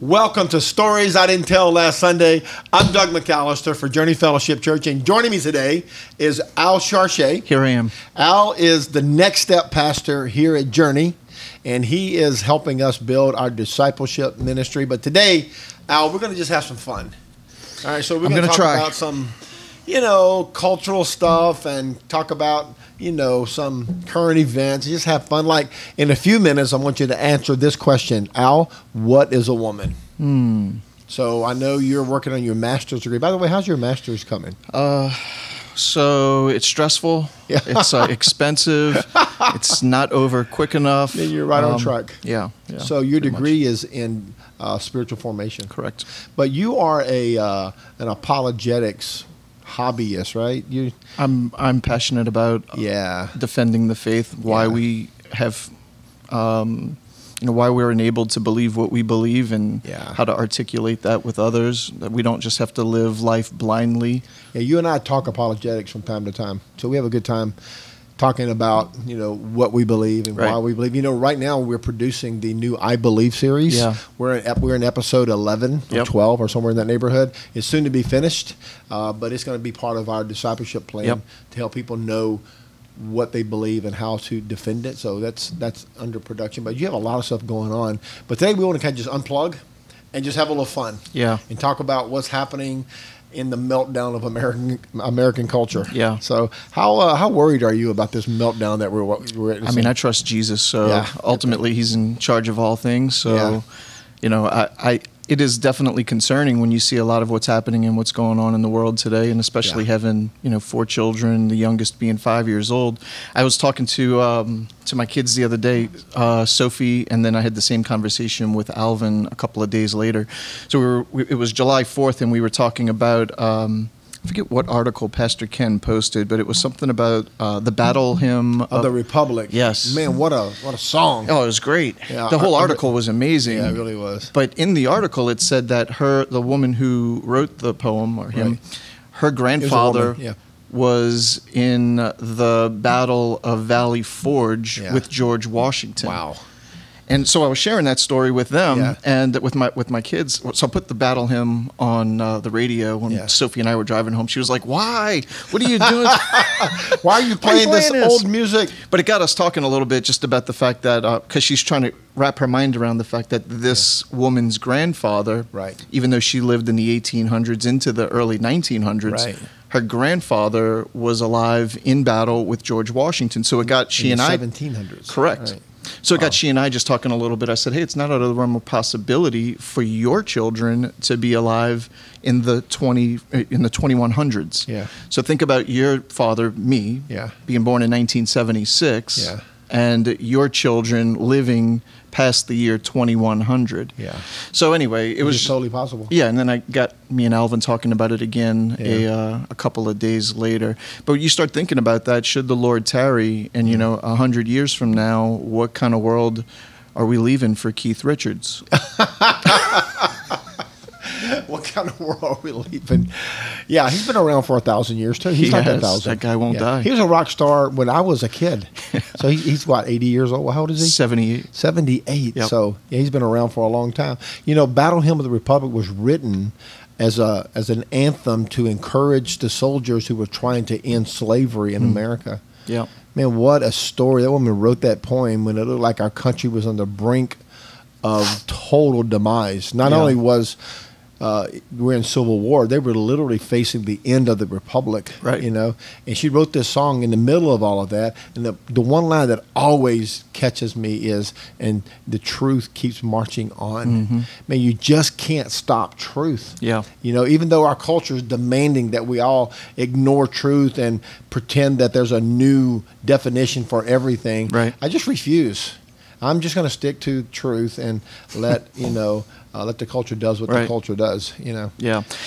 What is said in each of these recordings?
Welcome to Stories I Didn't Tell Last Sunday. I'm Doug McAllister for Journey Fellowship Church, and joining me today is Al Chartier. Here I am. Al is the Next Step pastor here at Journey, and he is helping us build our discipleship ministry. But today, Al, we're going to just have some fun. All right, so we're going to talk about some, cultural stuff and talk about, some current events. Just have fun. Like in a few minutes, I want you to answer this question. Al, what is a woman? So I know you're working on your master's degree. By the way, how's your master's coming? So it's stressful. Yeah. It's expensive. It's not over quick enough. Then you're right on track. Yeah. So your degree is in spiritual formation. Correct. But you are an apologetics hobbyist, right? I'm passionate about defending the faith. Why we have, why we're enabled to believe what we believe, and how to articulate that with others. That we don't just have to live life blindly. Yeah, you and I talk apologetics from time to time, so we have a good time talking about what we believe and why we believe. Right now we're producing the new I Believe series. Yeah. We're in episode 11 or 12 or somewhere in that neighborhood. It's soon to be finished, but it's going to be part of our discipleship plan to help people know what they believe and how to defend it. So that's under production. But you have a lot of stuff going on. But today we want to kind of just unplug and just have a little fun. Yeah. And talk about what's happening in the meltdown of American culture. Yeah. So how worried are you about this meltdown that we're witnessing? I mean, I trust Jesus, so ultimately He's in charge of all things. So, it is definitely concerning when you see a lot of what's happening and what's going on in the world today, and especially having 4 children, the youngest being 5 years old. I was talking to my kids the other day, Sophie, and then I had the same conversation with Alvin a couple of days later. So it was July 4th, and we were talking about I forget what article Pastor Ken posted, but it was something about the battle hymn of the Republic. Yes. Man, what a song. Oh, it was great. Yeah, the whole article was amazing. Yeah, it really was. But in the article, it said that the woman who wrote the poem, or hymn, her grandfather was in the Battle of Valley Forge with George Washington. Wow. And so I was sharing that story with them and with my kids. So I put the battle hymn on the radio when Sophie and I were driving home. She was like, "Why? What are you doing? Why are you playing this old music?" But it got us talking a little bit just about the fact that because she's trying to wrap her mind around the fact that this woman's grandfather, even though she lived in the 1800s into the early 1900s, her grandfather was alive in battle with George Washington. So it got she and I 1700s. Correct. Right. So it got she and I just talking a little bit. I said, hey, it's not out of the realm of possibility for your children to be alive in the 2100s. Yeah. So think about your father, me, being born in 1976, and your children living past the year 2100. Yeah. So anyway, it was totally possible. Yeah, and then I got me and Alvin talking about it again a couple of days later. But you start thinking about that, should the Lord tarry, and 100 years from now, what kind of world are we leaving for Keith Richards? What kind of world are we leaving? Yeah, he's been around for 1,000 years too. He's not 1,000. That guy won't die. He was a rock star when I was a kid. So he's what, 80 years old? How old is he? 78. 78. Yep. So he's been around for a long time. Battle Hymn of the Republic was written as an anthem to encourage the soldiers who were trying to end slavery in America. Yeah. Man, what a story. That woman wrote that poem when it looked like our country was on the brink of total demise. Not only was we're in Civil War, they were literally facing the end of the Republic, and she wrote this song in the middle of all of that, and the one line that always catches me is, and the truth keeps marching on. Man, you just can't stop truth. Yeah. Even though our culture is demanding that we all ignore truth and pretend that there's a new definition for everything, I just refuse. I'm just going to stick to truth and let let the culture does what the culture does. Yeah.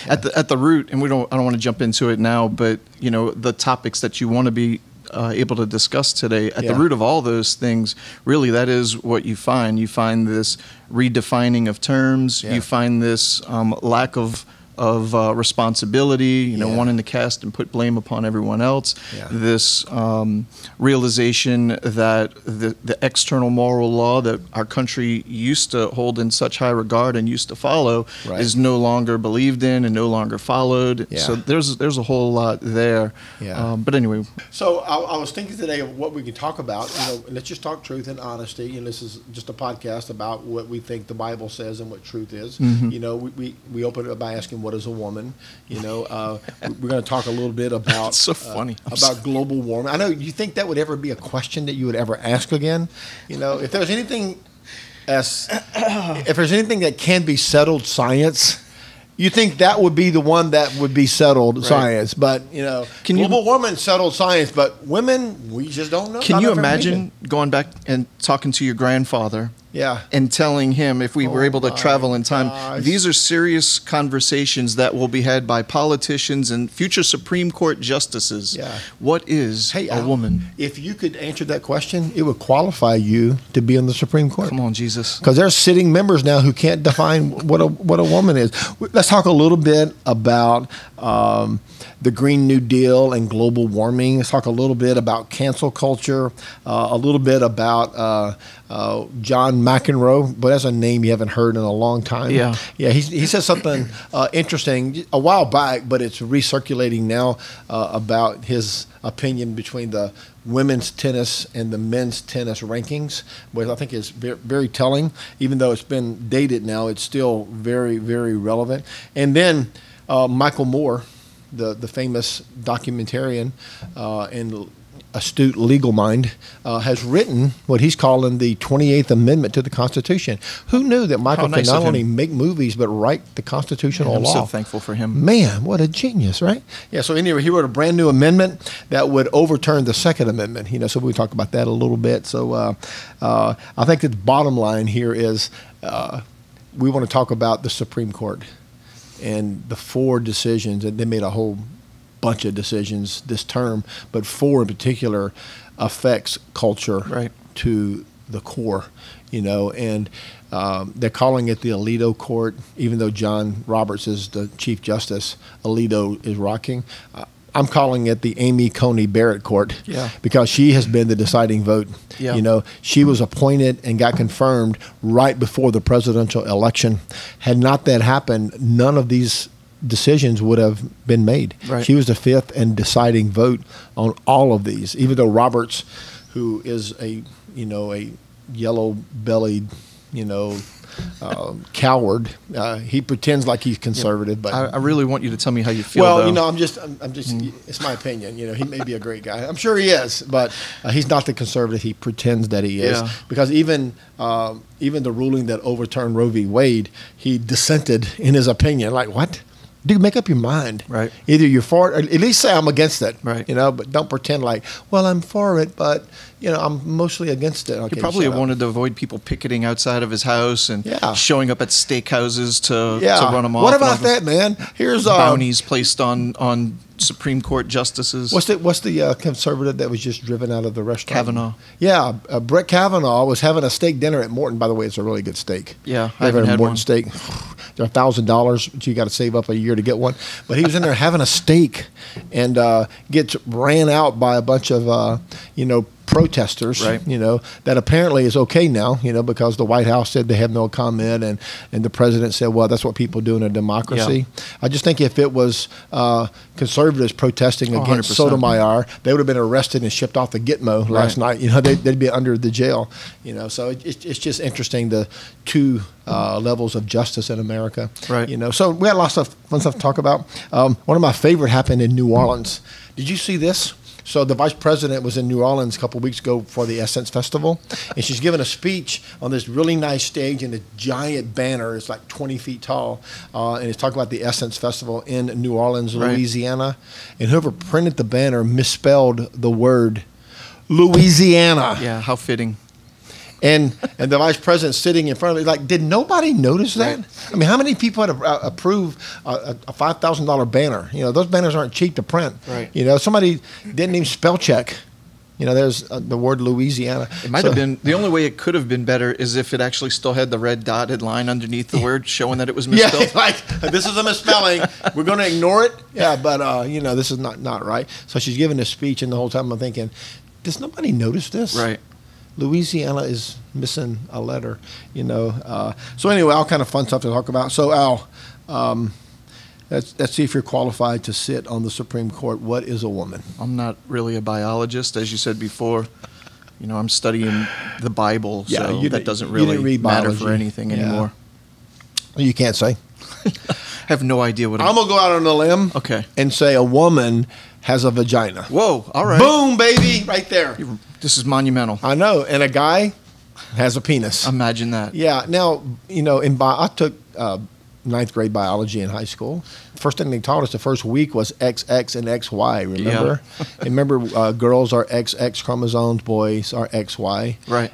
At the root, and I don't want to jump into it now, but the topics that you want to be able to discuss today, at the root of all those things, really, that is what you find. You find this redefining of terms. You find this lack of of responsibility, wanting to cast and put blame upon everyone else. Yeah. This realization that the external moral law that our country used to hold in such high regard and used to follow is no longer believed in and no longer followed. Yeah. So there's a whole lot there. Yeah. But anyway. So I was thinking today of what we can talk about. Let's just talk truth and honesty. And this is just a podcast about what we think the Bible says and what truth is. We open it up by asking, what is a woman? We're going to talk a little bit about it's so funny. About global warming. I know you think that would ever be a question that you would ever ask again. If there's anything that can be settled science, you think that would be the one that would be settled science. But global warming settled science, but women, we just don't know. Can you imagine going back and talking to your grandfather? Yeah. And telling him, if we were able to travel in time, these are serious conversations that will be had by politicians and future Supreme Court justices. Yeah. What is a woman? If you could answer that question, it would qualify you to be on the Supreme Court. Come on, Jesus. Because there's sitting members now who can't define what a woman is. Let's talk a little bit about the Green New Deal and global warming. Let's talk a little bit about cancel culture, a little bit about John McEnroe, but that's a name you haven't heard in a long time. Yeah. He said something interesting a while back, but it's recirculating now about his opinion between the women's tennis and the men's tennis rankings, which I think is very, very telling. Even though it's been dated now, it's still very, very relevant. And then Michael Moore, the famous documentarian and astute legal mind, has written what he's calling the 28th Amendment to the Constitution. Who knew that Michael could not only make movies but write the constitutional law? I'm so thankful for him. Man, what a genius, right? Yeah, so anyway, he wrote a brand new amendment that would overturn the Second Amendment. So we'll talk about that a little bit. So I think the bottom line here is we want to talk about the Supreme Court and the 4 decisions, and they made a whole bunch of decisions this term, but 4 in particular affects culture to the core, and they're calling it the Alito Court, even though John Roberts is the Chief Justice. Alito is rocking. I'm calling it the Amy Coney Barrett Court because she has been the deciding vote. Yeah. She was appointed and got confirmed right before the presidential election. Had not that happened, none of these decisions would have been made. Right. She was the 5th and deciding vote on all of these, even though Roberts, who is a yellow-bellied, coward. He pretends like he's conservative, but I really want you to tell me how you feel. Well, I'm just. It's my opinion. He may be a great guy. I'm sure he is, but he's not the conservative he pretends that he is. Yeah. Because even the ruling that overturned Roe v. Wade, he dissented in his opinion. Like, what? Dude, make up your mind. Right. Either you're for it, or at least say I'm against it. Right. But don't pretend like, well, I'm for it, but I'm mostly against it. Okay, he probably wanted to avoid people picketing outside of his house and showing up at steakhouses to run him off. What about that, man? Here's bounties placed on Supreme Court justices. What's the conservative that was just driven out of the restaurant? Kavanaugh. Yeah, Brett Kavanaugh was having a steak dinner at Morton. By the way, it's a really good steak. Yeah, I haven't had Morton one. Steak. They're $1,000, but you got to save up a year to get one. But he was in there having a steak and gets ran out by a bunch of protesters, that apparently is okay now, because the White House said they have no comment, and the president said, well, that's what people do in a democracy. Yeah. I just think if it was conservatives protesting against 100%. Sotomayor, they would have been arrested and shipped off the Gitmo last night. They'd be under the jail. So it's just interesting, the 2 levels of justice in America. Right. So we had lots of fun stuff to talk about. One of my favorite happened in New Orleans. Did you see this? So the vice president was in New Orleans a couple of weeks ago for the Essence Festival, and she's giving a speech on this really nice stage and a giant banner. It's like 20 feet tall, and it's talking about the Essence Festival in New Orleans, Louisiana. And whoever printed the banner misspelled the word Louisiana. Yeah, how fitting. And the vice president sitting in front of me, like, did nobody notice that? Right. I mean, how many people had approved a $5,000 banner? Those banners aren't cheap to print. Right. Somebody didn't even spell check. there's the word Louisiana. It might have been, the only way it could have been better is if it actually still had the red dotted line underneath the word showing that it was misspelled. Yeah, like, this is a misspelling. We're going to ignore it. Yeah, but, this is not right. So she's giving this speech, and the whole time I'm thinking, does nobody notice this? Right. Louisiana is missing a letter, So anyway, all kind of fun stuff to talk about. So, Al, let's see if you're qualified to sit on the Supreme Court. What is a woman? I'm not really a biologist, as you said before. I'm studying the Bible, so that doesn't really matter for anything anymore. You can't say. I have no idea what I'm going to go out on a limb and say a woman has a vagina. Whoa, all right. Boom, baby, right there. This is monumental. I know. And a guy has a penis. Imagine that. Yeah. Now, I took ninth grade biology in high school. First thing they taught us the first week was XX and XY, remember? Yeah. And remember, girls are XX chromosomes, boys are XY. Right.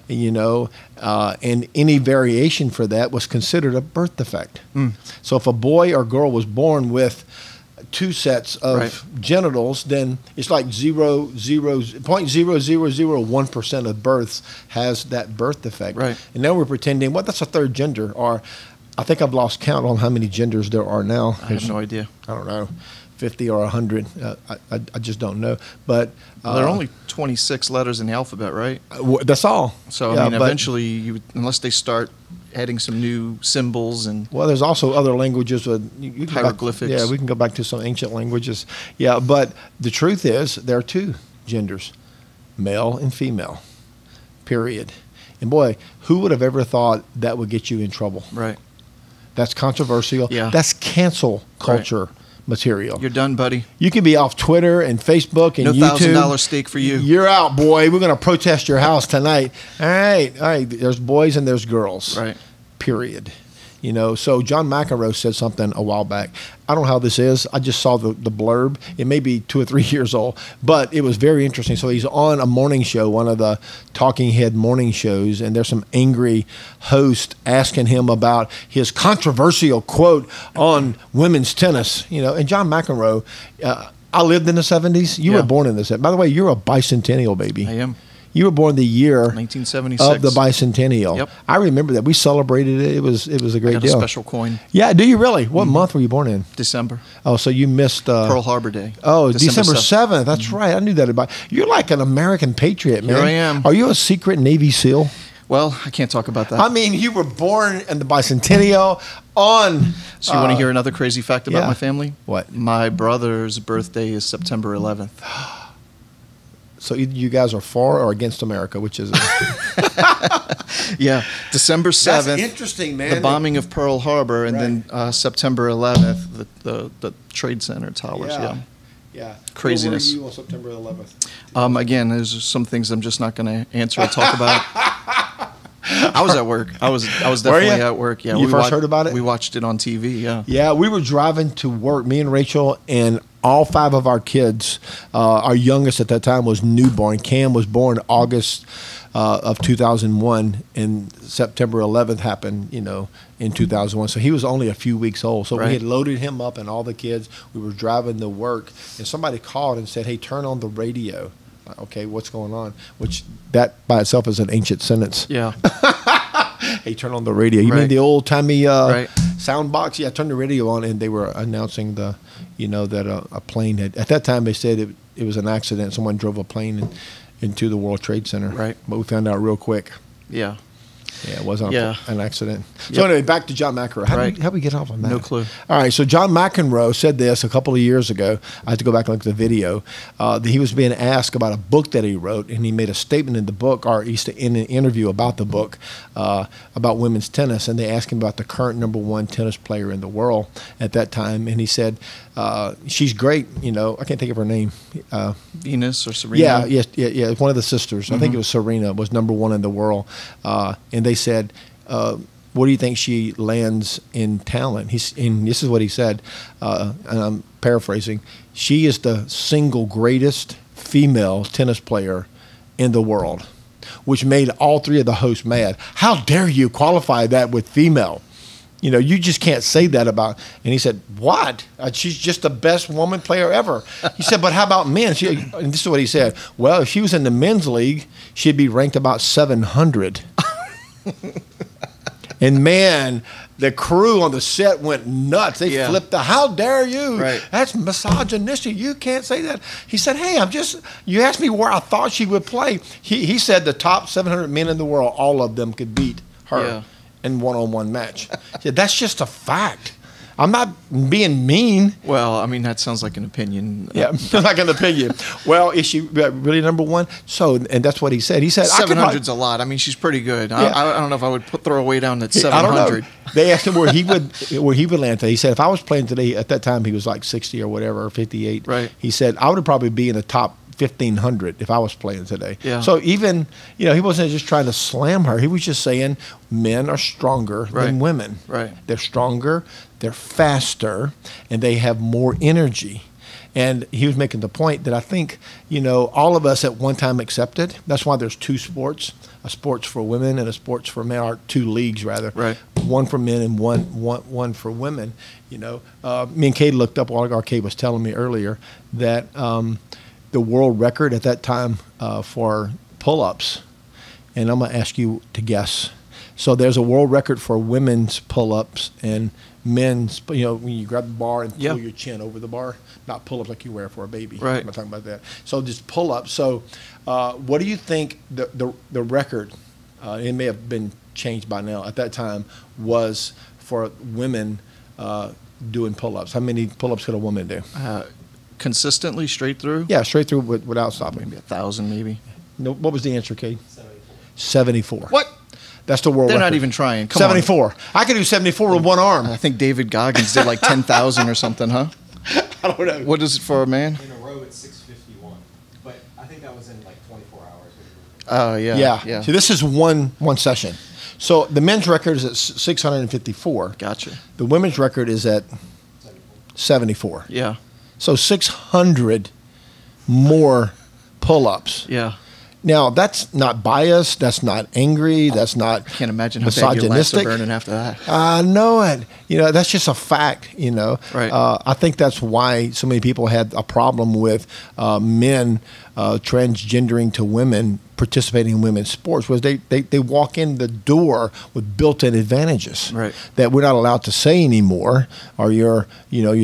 And any variation for that was considered a birth defect. So if a boy or girl was born with two sets of genitals, then it's like 0.0001% of births has that birth defect. Right. And now we're pretending, that's a third gender, or I think I've lost count on how many genders there are now. I have no idea. I don't know, 50 or 100. I just don't know. But there are only 26 letters in the alphabet, right? That's all. So eventually, unless they start adding some new symbols and there's also other languages with hieroglyphics. We can go back to some ancient languages. Yeah, but the truth is there are two genders, male and female. Period. And boy, who would have ever thought that would get you in trouble? Right. That's controversial. Yeah. That's cancel culture material. You're done, buddy. You can be off Twitter and Facebook and YouTube. No $1,000 steak for you. You're out, boy. We're going to protest your house tonight. All right. There's boys and there's girls. Right. Period. So John McEnroe said something a while back. I don't know how this is. I just saw the blurb. It may be 2 or 3 years old, but it was very interesting. So he's on a morning show, one of the talking head morning shows, and there's some angry host asking him about his controversial quote on women's tennis. And John McEnroe, I lived in the 70s. You were born in the 70s. By the way, you're a bicentennial baby. I am. You were born the year 1976 of the bicentennial. Yep. I remember that. We celebrated it. It was a great deal. I got a special coin. Yeah, do you really? What month were you born in? December. Oh, so you missed Pearl Harbor Day. Oh, December 7th. That's right. I knew that about. You're like an American patriot, man. Here I am. Are you a secret Navy SEAL? Well, I can't talk about that. I mean, you were born in the bicentennial on. So you want to hear another crazy fact about my family? What? My brother's birthday is September 11th. So you guys are for or against America, which is it? Yeah, December 7th. That's interesting, man. The bombing of Pearl Harbor, and then September 11th, the Trade Center towers. Yeah. Craziness. Where were you on September 11th? Again, there's some things I'm just not going to answer or talk about. I was at work. I was definitely at work. Yeah, you first heard about it? We watched it on TV. Yeah. Yeah, we were driving to work. Me and Rachel and all 5 of our kids. Our youngest at that time was newborn. Cam was born August of 2001, and September 11th happened, in 2001. So he was only a few weeks old. So we had loaded him up and all the kids. We were driving to work, and somebody called and said, "Hey, turn on the radio." Okay, what's going on? Which that by itself is an ancient sentence. Yeah. Hey, turn on the radio. You mean the old timey sound box? Yeah, turn the radio on, and they were announcing that a plane had. At that time, they said it was an accident. Someone drove a plane into the World Trade Center. Right. But we found out real quick. Yeah. Yeah, it wasn't an accident. Yep. So anyway, back to John McEnroe. How do we get off on that? No clue. All right, so John McEnroe said this a couple of years ago. I have to go back and look at the video. That he was being asked about a book that he wrote, and he made a statement in the book, or in an interview about the book, about women's tennis, and they asked him about the current #1 tennis player in the world at that time, and he said, she's great, I can't think of her name. Venus or Serena? Yeah, one of the sisters. Mm-hmm. I think it was Serena, was #1 in the world. And they said, what do you think she lands in talent? And this is what he said, and I'm paraphrasing. She is the single greatest female tennis player in the world, which made all 3 of the hosts mad. How dare you qualify that with female? You know, you just can't say that about. And he said, what? She's just the best woman player ever. He said, but how about men? And this is what he said. Well, if she was in the men's league, she'd be ranked about 700. And man, the crew on the set went nuts. They flipped the, how dare you? Right. That's misogynistic. You can't say that. He said, hey, you asked me where I thought she would play. He said the top 700 men in the world, all of them could beat her in one-on-one match. He said, that's just a fact. I'm not being mean. Well, I mean, that sounds like an opinion. Yeah, like an opinion. Well, is she really number one? So, and that's what he said. He said 700's a lot. I mean, she's pretty good. Yeah. I don't know if I would throw her way down at 700. I don't know. They asked him where he would land today. He said if I was playing today, at that time he was like 60 or whatever, or 58. Right. He said I would probably be in the top 1,500 if I was playing today. Yeah. So even, you know, he wasn't just trying to slam her. He was just saying men are stronger than women. Right. They're stronger, they're faster, and they have more energy. And he was making the point that I think, you know, all of us at one time accepted. That's why there's two sports, a sports for women and a sports for men, or two leagues rather. Right. One for men and one for women. You know, me and Kate looked up, while Kate was telling me earlier, that the world record at that time for pull-ups, and I'm going to ask you to guess. So there's a world record for women's pull-ups and men's, you know, when you grab the bar and pull your chin over the bar, not pull-ups like you wear for a baby. Right. I'm not talking about that. So just pull-ups. So what do you think the record, it may have been changed by now, at that time was for women doing pull-ups? How many pull-ups could a woman do? Consistently, straight through? Yeah, straight through without stopping. Maybe 1,000, maybe. No, what was the answer, Kate? 74. 74. What? That's the world record. They're not even trying. Come 74. on. I could do 74 with one arm. I think David Goggins did like 10,000 or something, huh? I don't know. What is it for a man? In a row, it's 651. But I think that was in like 24 hours. Oh, yeah. See, this is one session. So the men's record is at 654. Gotcha. The women's record is at 74. Yeah. So 600 more pull-ups. Yeah. Now, that's not biased. That's not angry. That's not I can't imagine how bad your lats are burning after that. I know it. You know, that's just a fact, you know. Right. I think that's why so many people had a problem with men transgendering to women participating in women's sports, was they walk in the door with built-in advantages that we're not allowed to say anymore, or you're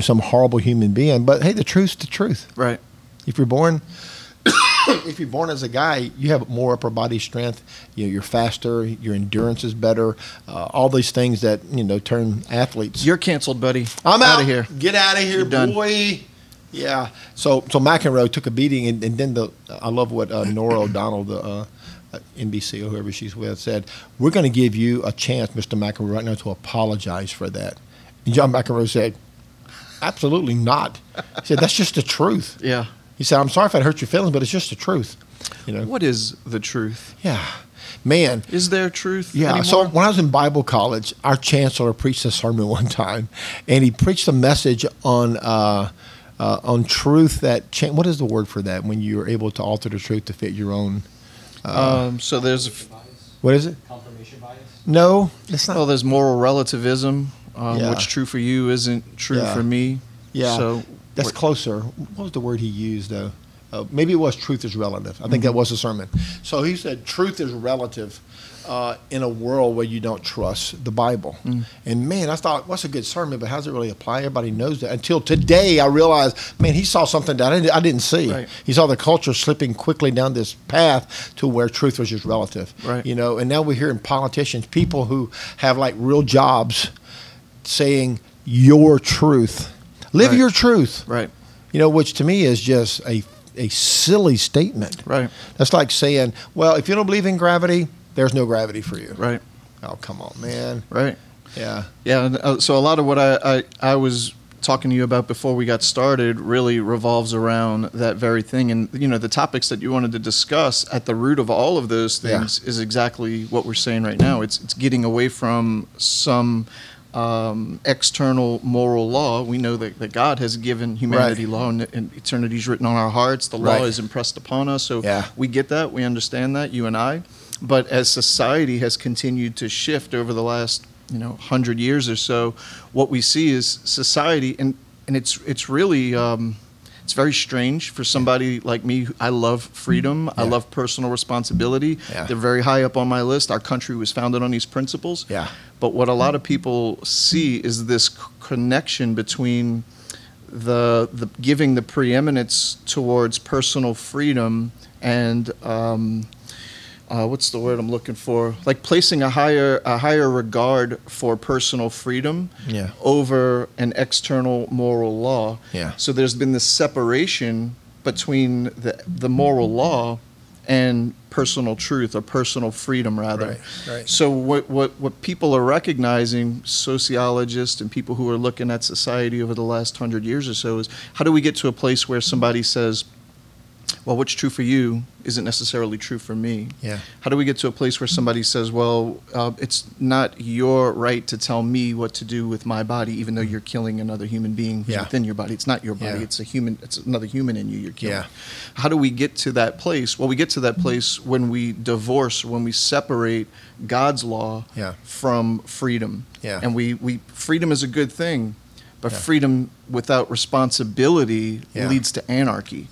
some horrible human being. But hey, the truth's the truth. Right. If you're born as a guy, you have more upper body strength. You're faster. Your endurance is better. All these things that turn athletes. You're canceled, buddy. I'm out of here. Get out of here, boy. Yeah. So McEnroe took a beating, and then I love what Nora O'Donnell, the NBC or whoever she's with, said. We're going to give you a chance, Mr. McEnroe, right now to apologize for that. And John McEnroe said, absolutely not. He said, that's just the truth. Yeah. He said, I'm sorry if I hurt your feelings, but it's just the truth. What is the truth? Yeah. Man. Is there truth anymore? So when I was in Bible college, our chancellor preached a sermon one time, and he preached a message on truth that what is the word for that, when you're able to alter the truth to fit your own? So there's... What is it? Confirmation bias? No, it's not. Well, there's moral relativism. What's true for you isn't true for me. Yeah. So that's closer. What was the word he used, though? Maybe it was truth is relative. I think that was the sermon. So he said truth is relative in a world where you don't trust the Bible. And, man, I thought, what's a good sermon, but how does it really apply? Everybody knows that. Until today, I realized, man, he saw something that I didn't see. Right. He saw the culture slipping quickly down this path to where truth was just relative. Right. And now we're hearing politicians, people who have, like, real jobs saying your truth. Live your truth. Right. Which to me is just a silly statement. Right. That's like saying, well, if you don't believe in gravity, there's no gravity for you. Right. Oh, come on, man. Right. Yeah. Yeah. So a lot of what I was talking to you about before we got started really revolves around that very thing. And, the topics that you wanted to discuss at the root of all of those things is exactly what we're saying right now. It's getting away from some external moral law. We know that God has given humanity law, and eternity is written on our hearts. The law is impressed upon us. So we get that. We understand that, you and I. But as society has continued to shift over the last 100 years or so, what we see is society, and it's really it's very strange for somebody like me. I love freedom. I love personal responsibility. They're very high up on my list. Our country was founded on these principles. But what a lot of people see is this connection between the giving the preeminence towards personal freedom and what's the word I'm looking for? Like placing a higher regard for personal freedom over an external moral law. So there's been this separation between the moral law and personal truth, or personal freedom, rather. So what people are recognizing, sociologists and people who are looking at society over the last 100 years or so, is how do we get to a place where somebody says, well, what's true for you isn't necessarily true for me? How do we get to a place where somebody says, well, it's not your right to tell me what to do with my body, even though you're killing another human being who's within your body? It's not your body. It's a human. It's another human in you you're killing. How do we get to that place? Well, we get to that place when we divorce, when we separate God's law from freedom. And we freedom is a good thing, but freedom without responsibility leads to anarchy.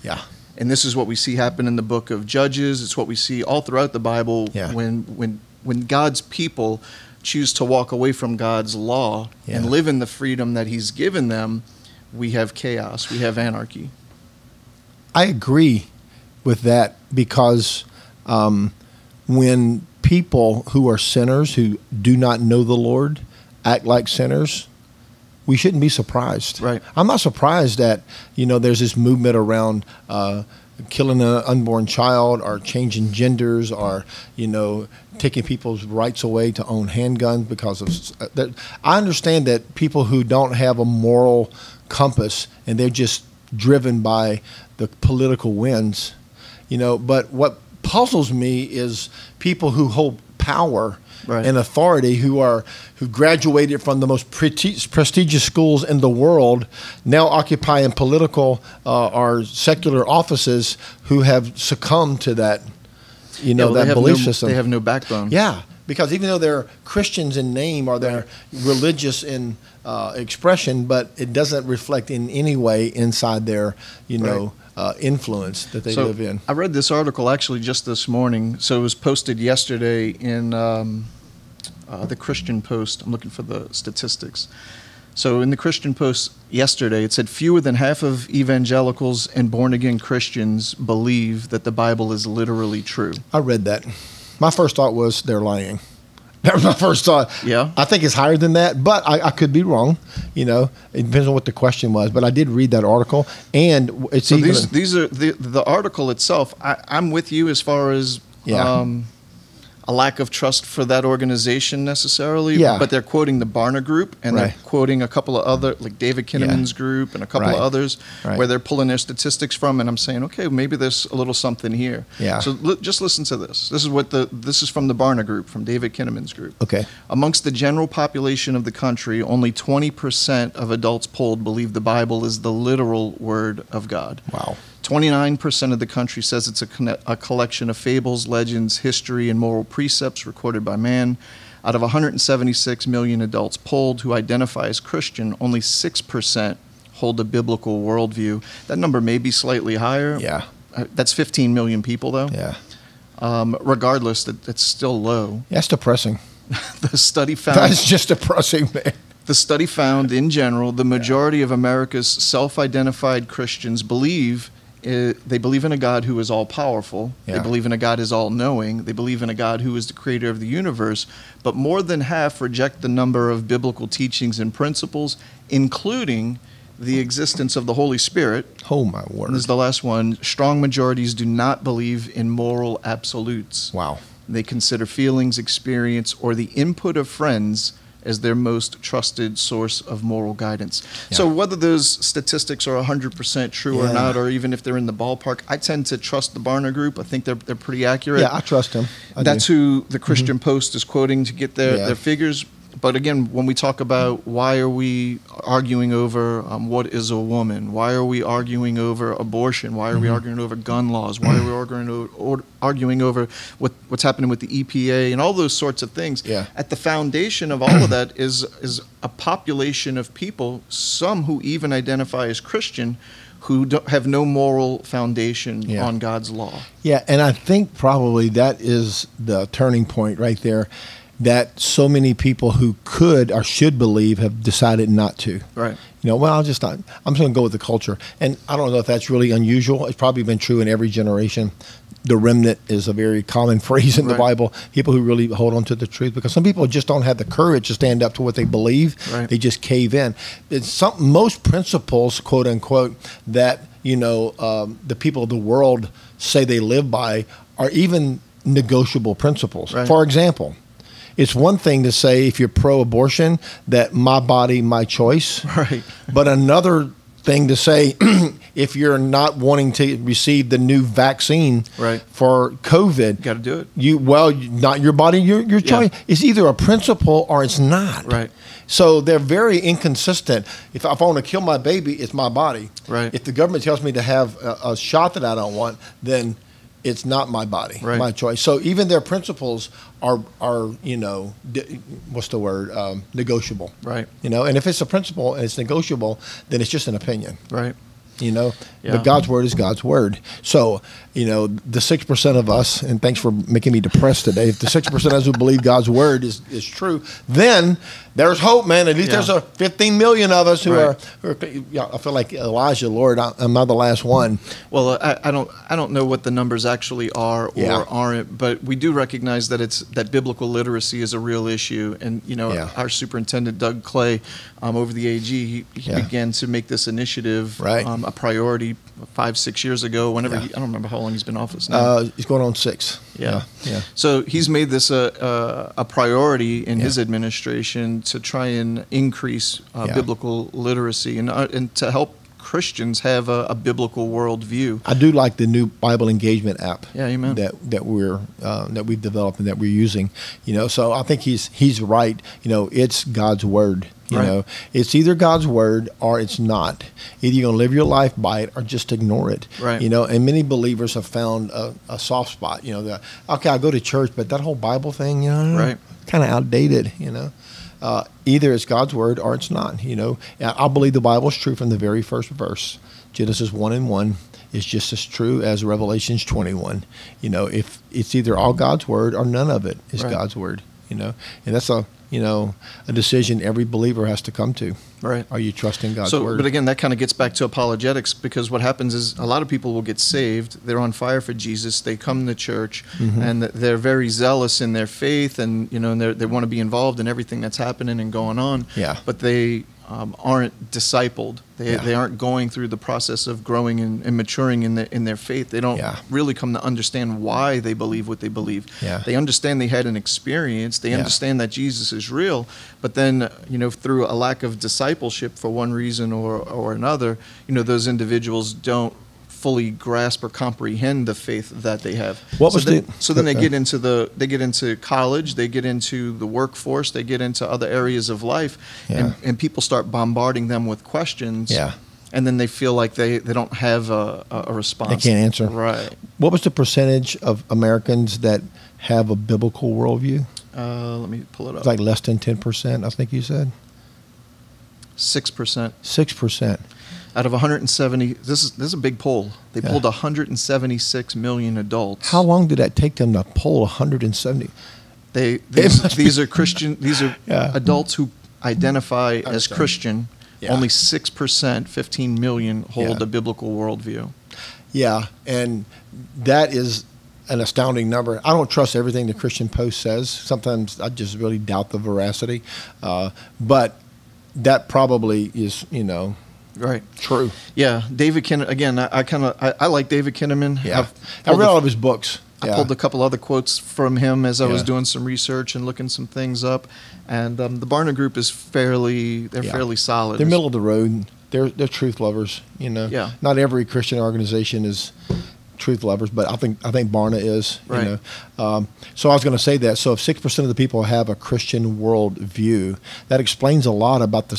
And this is what we see happen in the book of Judges. It's what we see all throughout the Bible. When God's people choose to walk away from God's law and live in the freedom that He's given them, we have chaos. We have anarchy. I agree with that, because when people who are sinners, who do not know the Lord, act like sinners, we shouldn't be surprised. I'm not surprised that, there's this movement around killing an unborn child, or changing genders, or, taking people's rights away to own handguns because of that. I understand that people who don't have a moral compass and they're just driven by the political winds, but what puzzles me is people who hold power and authority, who graduated from the most prestigious schools in the world, now occupying political or secular offices, who have succumbed to that, that belief system. They have no backbone. Because even though they're Christians in name, or they're religious in expression, but it doesn't reflect in any way inside their, influence that they live in. I read this article actually just this morning. So it was posted yesterday in the Christian Post. I'm looking for the statistics. So in the Christian Post yesterday, it said fewer than half of evangelicals and born-again Christians believe that the Bible is literally true. I read that. My first thought was they're lying. That was my first thought. I think it's higher than that, but I could be wrong. It depends on what the question was. But I did read that article, and it's so these are the article itself. I'm with you as far as a lack of trust for that organization necessarily. But they're quoting the Barna Group, and they're quoting a couple of other, like David Kinnaman's group and a couple of others, where they're pulling their statistics from. And I'm saying, okay, maybe there's a little something here. So just listen to this. This is from the Barna Group, from David Kinnaman's group. Amongst the general population of the country, only 20% of adults polled believe the Bible is the literal word of God. 29% of the country says it's a collection of fables, legends, history, and moral precepts recorded by man. Out of 176 million adults polled who identify as Christian, only 6% hold a biblical worldview. That number may be slightly higher. That's 15 million people, though. Regardless, it's still low. That's depressing. The study found... That's just depressing, man. The study found, in general, the majority of America's self-identified Christians believe they believe in a God who is all-powerful. They believe in a God who is all-knowing. They believe in a God who is the creator of the universe. But more than half reject the number of biblical teachings and principles, including the existence of the Holy Spirit. Oh, my word. And this is the last one. Strong majorities do not believe in moral absolutes. They consider feelings, experience, or the input of friends as their most trusted source of moral guidance. So whether those statistics are 100% true or not, or even if they're in the ballpark, I tend to trust the Barna Group. I think they're pretty accurate. I trust them. That's who the Christian Post is quoting to get their figures. But again, when we talk about why are we arguing over what is a woman, why are we arguing over abortion, why are we arguing over gun laws, why are we arguing over what's happening with the EPA and all those sorts of things, at the foundation of all of that is a population of people, some who even identify as Christian, who have no moral foundation on God's law. Yeah, and I think probably that is the turning point right there, that so many people who could or should believe have decided not to. Right. You know, well, I'm just going to go with the culture. And I don't know if that's really unusual. It's probably been true in every generation. The remnant is a very common phrase in the Bible. People who really hold on to the truth, because some people just don't have the courage to stand up to what they believe. Right. They just cave in. It's most principles, quote unquote, that the people of the world say they live by are even negotiable principles. Right. For example, it's one thing to say, if you're pro-abortion, that my body, my choice. Right. But another thing to say, if you're not wanting to receive the new vaccine for COVID, got to do it. Not your body, your choice. It's either a principle or it's not. Right. So they're very inconsistent. If I want to kill my baby, it's my body. Right. If the government tells me to have a shot that I don't want, then it's not my body, my choice. So even their principles are what's the word? Negotiable. Right. And if it's a principle and it's negotiable, then it's just an opinion. Right. But God's word is God's word. So, the 6% of us, and thanks for making me depressed today, if the 6% of us who believe God's word is true, then there's hope, man. At least there's 15 million of us who are I feel like Elijah, Lord, I'm not the last one. Well, I don't know what the numbers actually are or aren't, but we do recognize that biblical literacy is a real issue. And, our superintendent, Doug Clay, over the AG, he began to make this initiative a priority 5-6 years ago, I don't remember how long he's been in office now. He's going on 6. Yeah. So he's made this a priority in his administration to try and increase biblical literacy and to help Christians have a biblical worldview. I do like the new Bible engagement app. Yeah, amen. That we've developed and that we're using. So I think he's right. It's God's word. It's either God's word or it's not. Either you're going to live your life by it or just ignore it. Right. And many believers have found a soft spot. Okay, I go to church, but that whole Bible thing, kind of outdated. Either it's God's word or it's not. I believe the Bible is true from the very first verse. Genesis 1:1 is just as true as Revelations 21. If it's either all God's word or none of it is God's word. And that's a decision every believer has to come to. Right. Are you trusting God's word? But again, that kind of gets back to apologetics, because what happens is a lot of people will get saved. They're on fire for Jesus. They come to church, and they're very zealous in their faith, and and they want to be involved in everything that's happening and going on. Yeah. But they aren't discipled. They aren't going through the process of growing and maturing in their faith. They don't really come to understand why they believe what they believe. Yeah. They understand they had an experience. They understand that Jesus is real. But then, through a lack of discipleship for one reason or another, those individuals don't fully grasp or comprehend the faith that they have. Then they get into college, they get into the workforce, they get into other areas of life, and people start bombarding them with questions. Yeah. And then they feel like they don't have a response. They can't answer. Right. What was the percentage of Americans that have a biblical worldview? Let me pull it up. It's like less than 10%, I think you said. 6%. 6%. Out of 170, this is a big poll. They polled 176 million adults. How long did that take them to poll 170? These are Christian. These are adults who identify as Christian. Yeah. Only 6%, 15 million, hold a biblical worldview. Yeah, and that is an astounding number. I don't trust everything the Christian Post says. Sometimes I just really doubt the veracity. But that probably is, right. True. Yeah. David Kinnaman, again, I like David Kinnaman. Yeah. I read all of his books. I pulled a couple other quotes from him as I was doing some research and looking some things up. And the Barna Group is fairly solid. They're middle of the road. They're truth lovers, Yeah. Not every Christian organization is truth lovers, but I think Barna is. Right. You know, so I was going to say that. So if 6% of the people have a Christian worldview, that explains a lot about the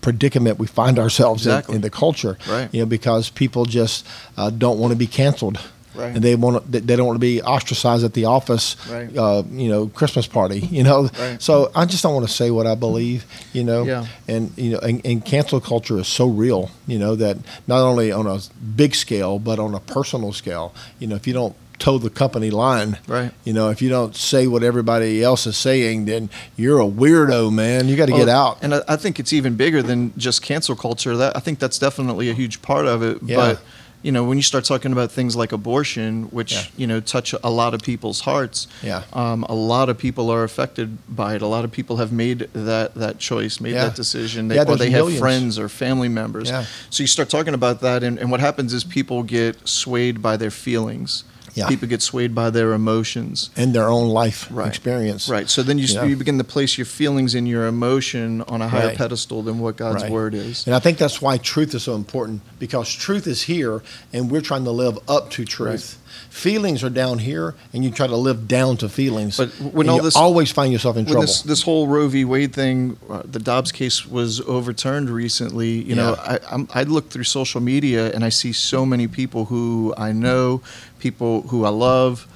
predicament we find ourselves in the culture. Right. You know, because people just don't want to be canceled. Right. And they don't want to be ostracized at the office, right. You know, Christmas party, you know. Right. So I just don't want to say what I believe, you know. Yeah. And you know, and cancel culture is so real, you know, that not only on a big scale but on a personal scale. You know, if you don't toe the company line, right. You know, if you don't say what everybody else is saying, then you're a weirdo, man. You got to get out. And I think it's even bigger than just cancel culture. I think that's definitely a huge part of it. Yeah. But you know, when you start talking about things like abortion, which, you know, touch a lot of people's hearts, a lot of people are affected by it. A lot of people have made that choice, made that decision, or they have friends or family members. Yeah. So you start talking about that, and what happens is people get swayed by their feelings. Yeah. People get swayed by their emotions. And their own life experience. Right. So then you begin to place your feelings and your emotion on a higher pedestal than what God's word is. And I think that's why truth is so important, because truth is here and we're trying to live up to truth. Right. Feelings are down here, and you try to live down to feelings. But when all this, always find yourself in trouble. This whole Roe v. Wade thing, the Dobbs case was overturned recently. You know, I look through social media and I see so many people who I know, people who I love,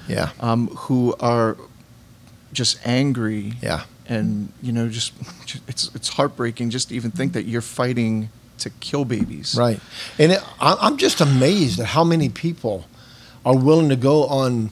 who are just angry. Yeah. And you know, just it's heartbreaking just to even think that you're fighting to kill babies. Right. And I'm just amazed at how many people are willing to go on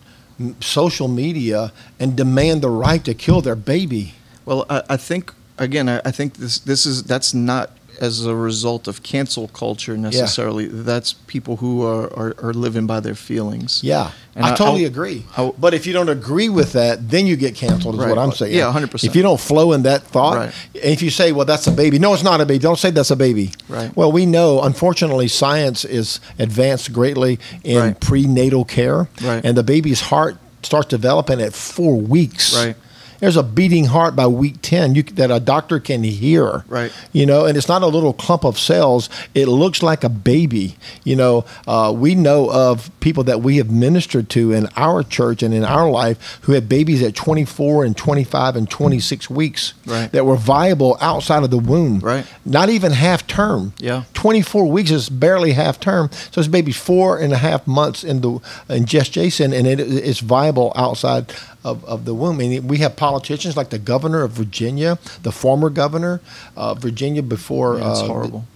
social media and demand the right to kill their baby. Well, I think, again, I think that's not as a result of cancel culture necessarily. Yeah. That's people who are living by their feelings. Yeah, and I totally agree. But if you don't agree with that, then you get canceled, is what I'm saying. Yeah, 100%. If you don't flow in that thought, and if you say, well, that's a baby. No, it's not a baby. Don't say that's a baby. Right. Well, we know, unfortunately, science is advanced greatly in prenatal care. Right. And the baby's heart starts developing at 4 weeks. Right. There's a beating heart by week 10 that a doctor can hear. Right. You know, and it's not a little clump of cells. It looks like a baby. You know, we know of people that we have ministered to in our church and in our life who had babies at 24 and 25 and 26 weeks that were viable outside of the womb. Right. Not even half term. Yeah. 24 weeks is barely half term. So this baby's 4.5 months in gestation, and it's viable outside of the womb. And we have politicians like the governor of Virginia, the former governor of Virginia before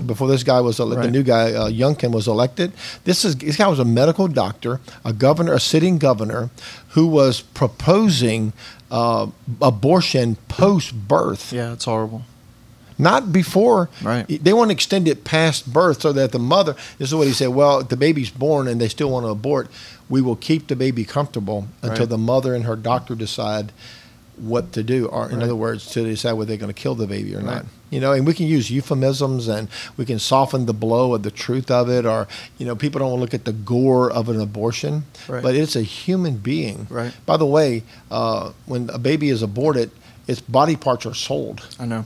before this guy was the new guy Youngkin was elected. This guy was a medical doctor, a sitting governor, who was proposing abortion post-birth. Yeah, it's horrible. Not before. Right. They want to extend it past birth so that the mother, this is what he said, well, if the baby's born and they still want to abort, we will keep the baby comfortable until the mother and her doctor decide what to do, or in other words, to decide whether they're going to kill the baby or not. You know, and we can use euphemisms and we can soften the blow of the truth of it, or, you know, people don't want to look at the gore of an abortion, but it's a human being. Right. By the way, when a baby is aborted, its body parts are sold. I know.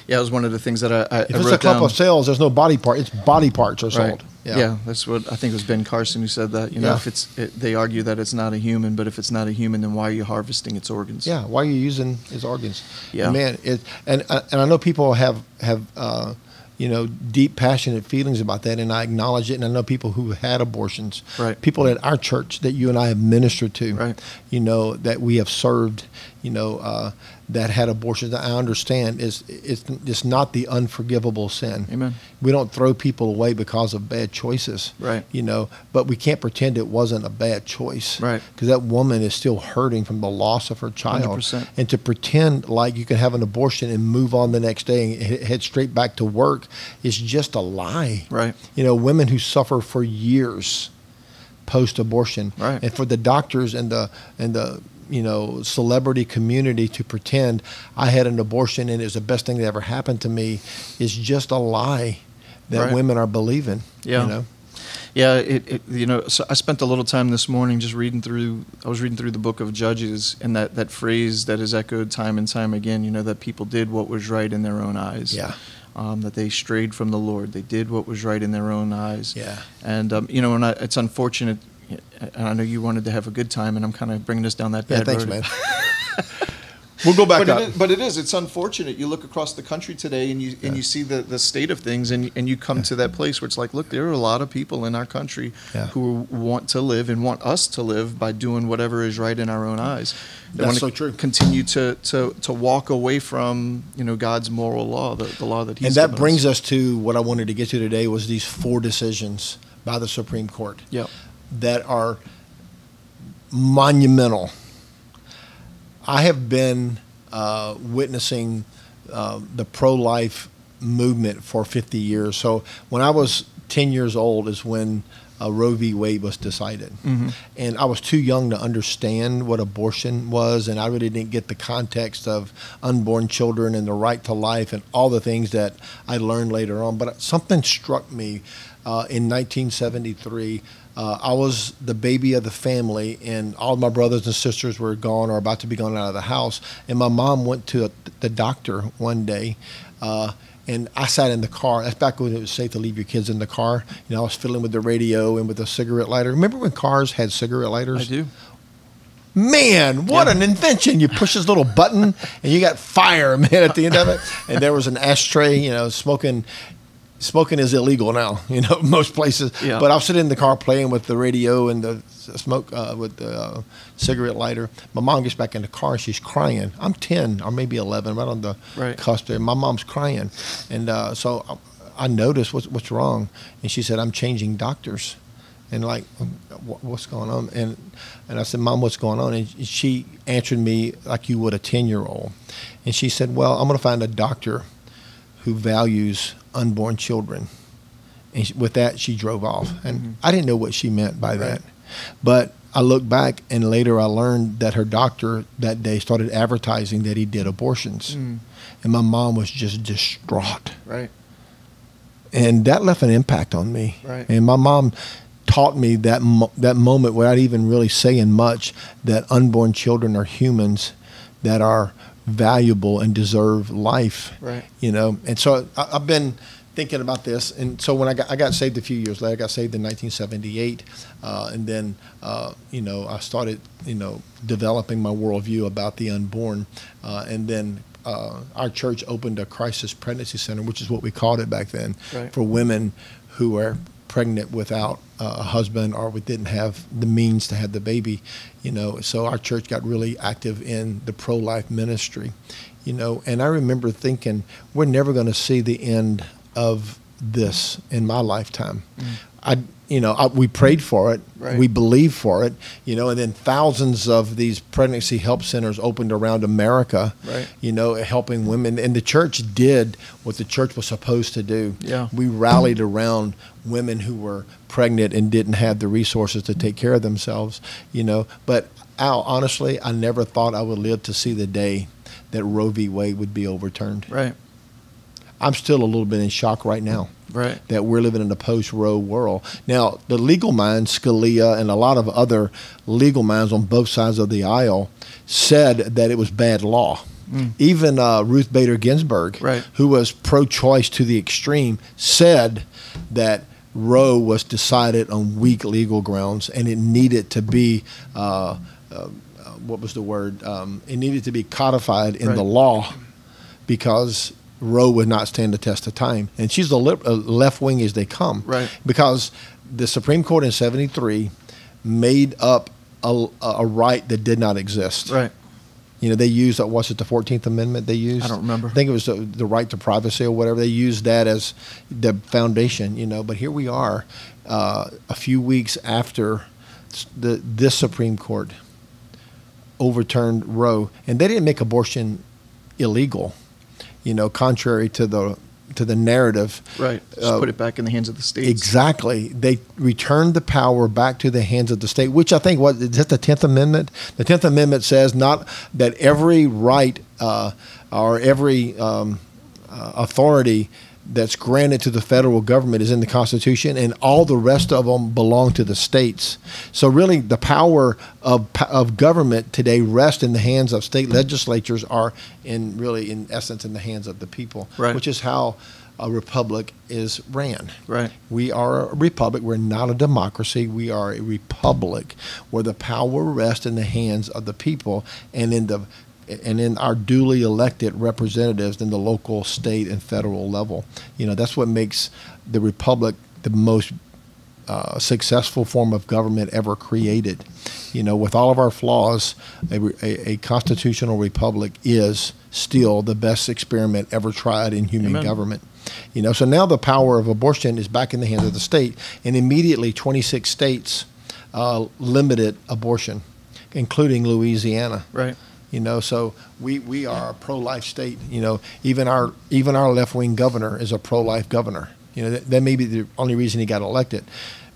Yeah, it was one of the things that I wrote down. If it's a clump of cells, there's no body part. Its body parts are sold. Yeah, that's what I think it was Ben Carson who said that. You know, if they argue that it's not a human, but if it's not a human, then why are you harvesting its organs? Yeah, why are you using its organs? Yeah, man. And I know people have you know, deep, passionate feelings about that, and I acknowledge it. And I know people who had abortions, people at our church that you and I have ministered to, you know, that we have served, you know, that had abortions. I understand it's not the unforgivable sin. Amen. We don't throw people away because of bad choices, you know, but we can't pretend it wasn't a bad choice, because that woman is still hurting from the loss of her child. 100%. And to pretend like you can have an abortion and move on the next day and head straight back to work is just a lie. You know, women who suffer for years post-abortion, and for the doctors and the you know, celebrity community to pretend I had an abortion and it was the best thing that ever happened to me is just a lie that women are believing. Yeah. You know? Yeah, you know, so I spent a little time this morning just reading through the book of Judges, and that phrase that is echoed time and time again, you know, that people did what was right in their own eyes. Yeah. That they strayed from the Lord. They did what was right in their own eyes. Yeah. And, you know, it's unfortunate and I know you wanted to have a good time, and I'm kind of bringing us down that bad thanks, road. man. We'll go back up. But it is. It's unfortunate. You look across the country today, and you see the state of things, and you come to that place where it's like, look, there are a lot of people in our country who want to live and want us to live by doing whatever is right in our own eyes. They That's want so true. Continue to walk away from God's moral law, the law that He's And that given brings us us to what I wanted to get to today was these 4 decisions by the Supreme Court that are monumental. I have been witnessing the pro-life movement for 50 years. So when I was 10 years old is when Roe v. Wade was decided. Mm-hmm. And I was too young to understand what abortion was, and I really didn't get the context of unborn children and the right to life and all the things that I learned later on. But something struck me in 1973. I was the baby of the family, and all my brothers and sisters were gone or about to be gone out of the house. And my mom went to the doctor one day, and I sat in the car. That's back when it was safe to leave your kids in the car. I was fiddling with the radio and with a cigarette lighter. Remember when cars had cigarette lighters? I do. Man, what an invention. You push this little button, and you got fire, man, at the end of it. And there was an ashtray, Smoking is illegal now, most places. Yeah. But I was sitting in the car playing with the radio and the smoke with the cigarette lighter. My mom gets back in the car and she's crying. I'm 10 or maybe 11, right on the cusp there. My mom's crying. And so I noticed what's wrong. And she said, I'm changing doctors. And like, what's going on? And I said, Mom, what's going on? And she answered me like you would a 10-year-old. And she said, well, I'm going to find a doctor who values unborn children. And with that, she drove off. And I didn't know what she meant by that. But I looked back, and later I learned that her doctor that day started advertising that he did abortions. And my mom was just distraught. Right. And that left an impact on me. Right. And my mom taught me that moment without even really saying much, that unborn children are humans that are valuable and deserve life. Right. And so I've been thinking about this. And so when I got saved a few years later, I got saved in 1978. And then, I started, developing my worldview about the unborn. And then our church opened a crisis pregnancy center, which is what we called it back then, for women who were pregnant without a husband or we didn't have the means to have the baby, So our church got really active in the pro-life ministry, And I remember thinking, we're never going to see the end of this in my lifetime. We prayed for it. Right. We believed for it, and then thousands of these pregnancy help centers opened around America, helping women. And the church did what the church was supposed to do. Yeah. We rallied around women who were pregnant and didn't have the resources to take care of themselves, But Al, honestly, I never thought I would live to see the day that Roe v. Wade would be overturned. Right. I'm still a little bit in shock right now. Right. That we're living in a post-Roe world. Now, the legal minds, Scalia and a lot of other legal minds on both sides of the aisle, said that it was bad law. Even Ruth Bader Ginsburg, who was pro-choice to the extreme, said that Roe was decided on weak legal grounds and it needed to be, what was the word? It needed to be codified in the law because Roe would not stand the test of time. And she's the left wing as they come. Right. Because the Supreme Court in 73 made up a right that did not exist. Right. They used, what's it, the 14th Amendment they used? I don't remember. I think it was the right to privacy or whatever. They used that as the foundation, But here we are a few weeks after this Supreme Court overturned Roe. And they didn't make abortion illegal. Contrary to the narrative. Right. Just put it back in the hands of the states. Exactly. They returned the power back to the hands of the state, which I think, is that the 10th Amendment? The 10th Amendment says not that every right or every authority that's granted to the federal government is in the Constitution, and all the rest of them belong to the states. So really the power of government today rests in the hands of state legislatures, are in essence in the hands of the people, which is how a republic is ran. Right. We are a republic. We're not a democracy. We are a republic where the power rests in the hands of the people and in our duly elected representatives in the local, state, and federal level. That's what makes the republic the most successful form of government ever created. With all of our flaws, a constitutional republic is still the best experiment ever tried in human Amen. Government. So now the power of abortion is back in the hands of the state, and immediately 26 states limited abortion, including Louisiana. Right. So we are a pro-life state. Even our left-wing governor is a pro-life governor. That may be the only reason he got elected,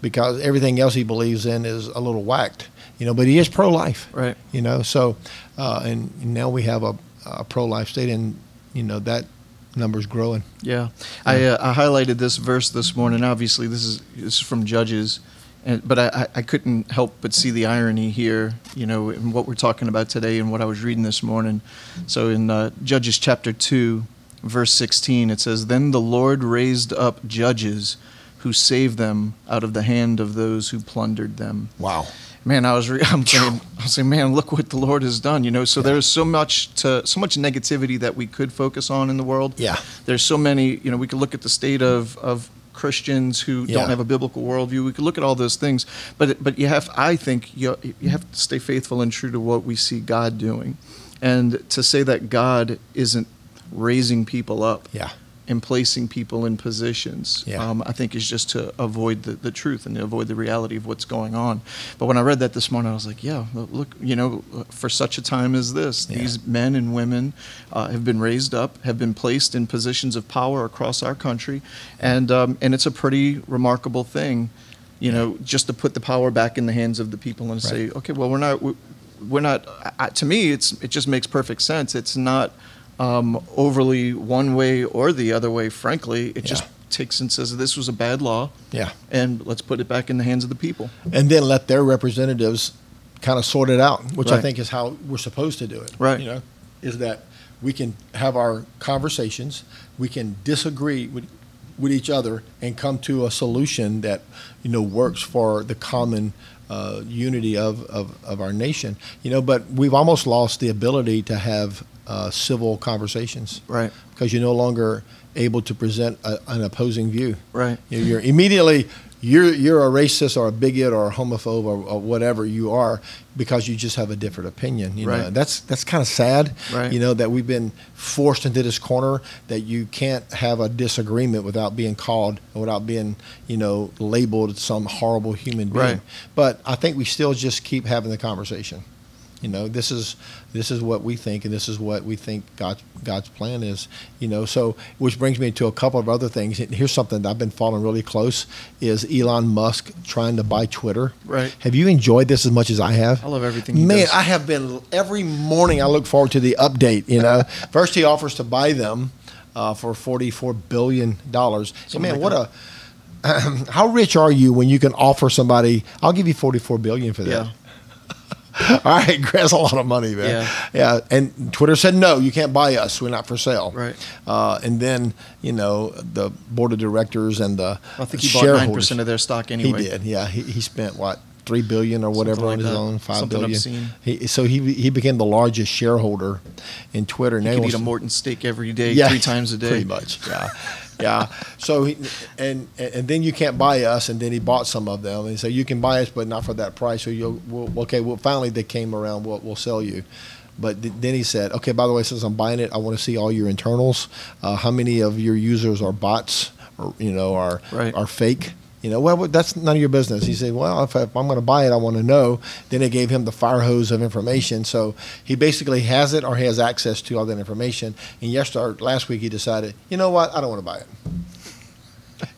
because everything else he believes in is a little whacked. But he is pro-life. Right. So and now we have a pro-life state, and that number's growing. Yeah. I highlighted this verse this morning. Obviously, this is from Judges. But I couldn't help but see the irony here, in what we're talking about today and what I was reading this morning. So in Judges chapter 2, verse 16, it says, "Then the Lord raised up judges who saved them out of the hand of those who plundered them." Wow. Man, I'm saying, man, look what the Lord has done. So there's so much negativity that we could focus on in the world. Yeah. There's so many, we could look at the state of Christians who don't have a biblical worldview. We could look at all those things, but I think you have to stay faithful and true to what we see God doing, and to say that God isn't raising people up and placing people in positions, I think is just to avoid the truth and to avoid the reality of what's going on. But when I read that this morning, I was like, yeah, look, for such a time as this, these men and women have been raised up, have been placed in positions of power across our country, and it's a pretty remarkable thing, just to put the power back in the hands of the people and say, okay, well, we're not. To me, it just makes perfect sense. It's not overly one way or the other way. Frankly, it just takes and says this was a bad law, and let's put it back in the hands of the people, and then let their representatives kind of sort it out, which I think is how we're supposed to do it. Right. Is that we can have our conversations, we can disagree with each other, and come to a solution that works for the common unity of our nation. But we've almost lost the ability to have civil conversations, right? Because you're no longer able to present an opposing view, right? You're immediately you're a racist or a bigot or a homophobe or whatever you are, because you just have a different opinion. Right. That's kind of sad. Right. That we've been forced into this corner that you can't have a disagreement without being called or without being labeled some horrible human being. Right. But I think we still just keep having the conversation. This is what we think, and this is what we think God's plan is. So which brings me to a couple of other things. Here's something that I've been following really close: is Elon Musk trying to buy Twitter. Right. Have you enjoyed this as much as I have? I love everything he does. I have been every morning. I look forward to the update. First he offers to buy them for $44 billion. So man, what a how rich are you when you can offer somebody? I'll give you $44 billion for that. Yeah. All right, that's a lot of money, man. Yeah. And Twitter said, no, you can't buy us. We're not for sale. Right. And then, the board of directors and the I think he bought 9% of their stock anyway. He did, yeah. He spent, what, $3 billion or whatever on his own, $5 billion. Obscene. He became the largest shareholder in Twitter. He could eat a Morton steak every day, 3 times a day. Pretty much, yeah. Yeah. So and then you can't buy us, and then he bought some of them, and so you can buy us, but not for that price. So finally they came around. We'll sell you. But then he said, okay, by the way, since I'm buying it, I want to see all your internals. How many of your users are bots, or are fake? Well, that's none of your business. He said, well, if I'm going to buy it, I want to know. Then they gave him the fire hose of information. So he basically has it or has access to all that information. And last week he decided, you know what, I don't want to buy it.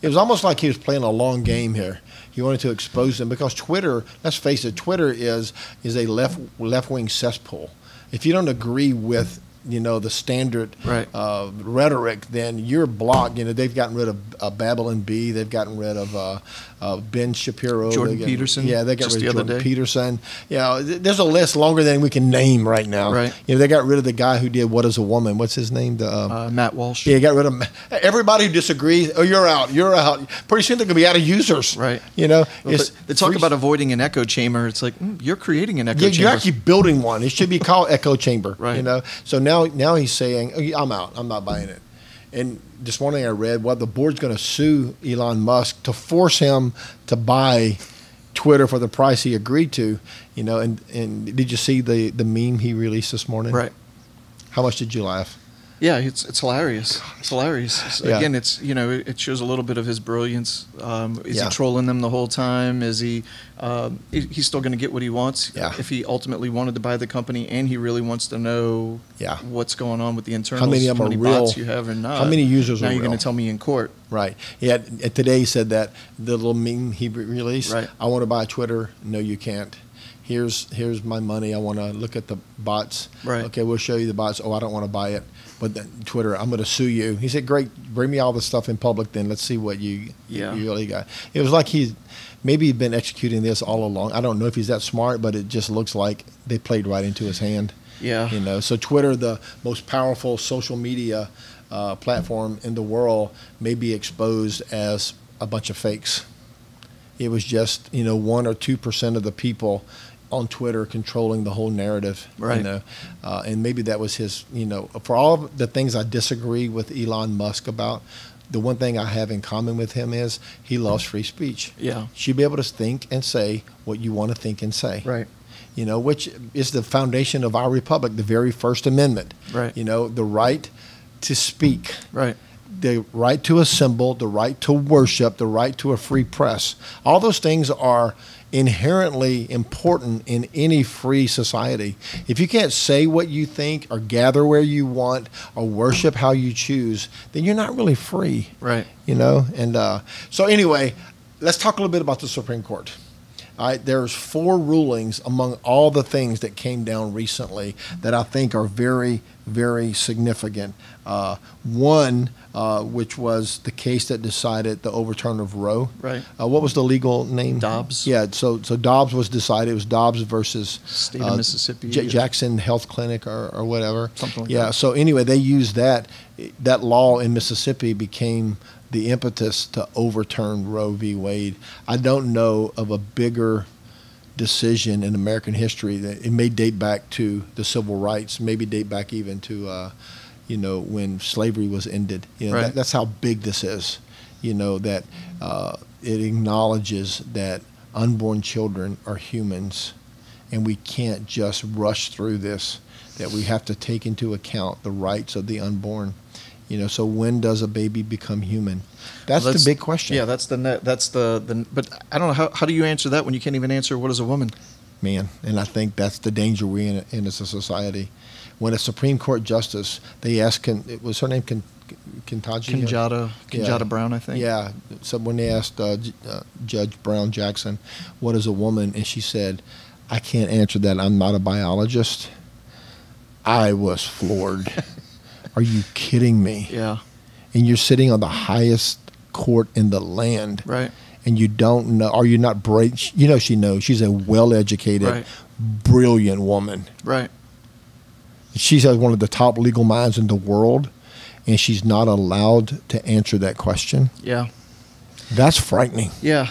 It was almost like he was playing a long game here. He wanted to expose them because Twitter, let's face it, Twitter is a left-wing cesspool. If you don't agree with the standard Right. rhetoric, then you're blocked. They've gotten rid of Babylon B. They've gotten rid of Ben Shapiro. Jordan Peterson. Yeah, they got just rid the of other Jordan day. Peterson. There's a list longer than we can name right now. Right. They got rid of the guy who did What Is a Woman? What's his name? Matt Walsh. Yeah, got rid of everybody who disagrees. Oh, you're out. You're out. Pretty soon they're going to be out of users. Right. They talk about avoiding an echo chamber. It's like you're creating an echo chamber. You're actually building one. It should be called echo chamber. Right. So now he's saying, "Oh, I'm out. I'm not buying it." And this morning I read, the board's going to sue Elon Musk to force him to buy Twitter for the price he agreed to. And did you see the meme he released this morning? Right. How much did you laugh? Yeah, it's hilarious. It's hilarious. Yeah. Again, it shows a little bit of his brilliance. Is Yeah. he trolling them the whole time? Is he? He's still going to get what he wants. Yeah. If he ultimately wanted to buy the company, and he really wants to know what's going on with the internals, How many of them are real? bots you have or not? How many users now are you're real? going to tell me in court? Right. Yeah. Today he said that the little meme he released. Right. I want to buy Twitter. No, you can't. Here's my money. I want to look at the bots. Right. Okay, we'll show you the bots. Oh, I don't want to buy it. But then Twitter, I'm going to sue you. He said, great, bring me all the stuff in public then. Let's see what you really got. It was like maybe he'd been executing this all along. I don't know if he's that smart, but it just looks like they played right into his hand. Yeah. So Twitter, the most powerful social media platform in the world, may be exposed as a bunch of fakes. It was just 1 or 2% of the people on Twitter controlling the whole narrative. Right. And maybe that was his. For all of the things I disagree with Elon Musk about, the one thing I have in common with him is he loves free speech. Yeah. Should be able to think and say what you want to think and say. Right. Which is the foundation of our republic, the very First Amendment. Right. The right to speak. Right. The right to assemble, the right to worship, the right to a free press. All those things are inherently important in any free society. If you can't say what you think or gather where you want or worship how you choose, then you're not really free. Right. And so anyway, let's talk a little bit about the Supreme Court. All right, there's 4 rulings among all the things that came down recently that I think are very, very significant. One, which was the case that decided the overturn of Roe. Right. What was the legal name? Dobbs. Yeah, so Dobbs was decided. It was Dobbs versus State of Mississippi. Jackson Health Clinic or whatever. Something like that. So anyway, they used that law in Mississippi became the impetus to overturn Roe v. Wade. I don't know of a bigger decision in American history. That it may date back to the civil rights, maybe date back even to when slavery was ended. Right. That's how big this is. That it acknowledges that unborn children are humans, and we can't just rush through this. That we have to take into account the rights of the unborn. So when does a baby become human? That's the big question. Yeah, that's the. But I don't know how do you answer that when you can't even answer what is a woman? Man, and I think that's the danger we're in as a society. When a Supreme Court justice, they asked, was her name Kenyatta Brown, I think. Yeah. So when they asked Judge Brown Jackson, what is a woman, and she said, I can't answer that. I'm not a biologist. I was floored. Are you kidding me? Yeah. And you're sitting on the highest court in the land. Right. And you don't know, are you not brave? She knows. She's a well-educated, right. brilliant woman. Right. She's one of the top legal minds in the world, and she's not allowed to answer that question. Yeah. That's frightening. Yeah.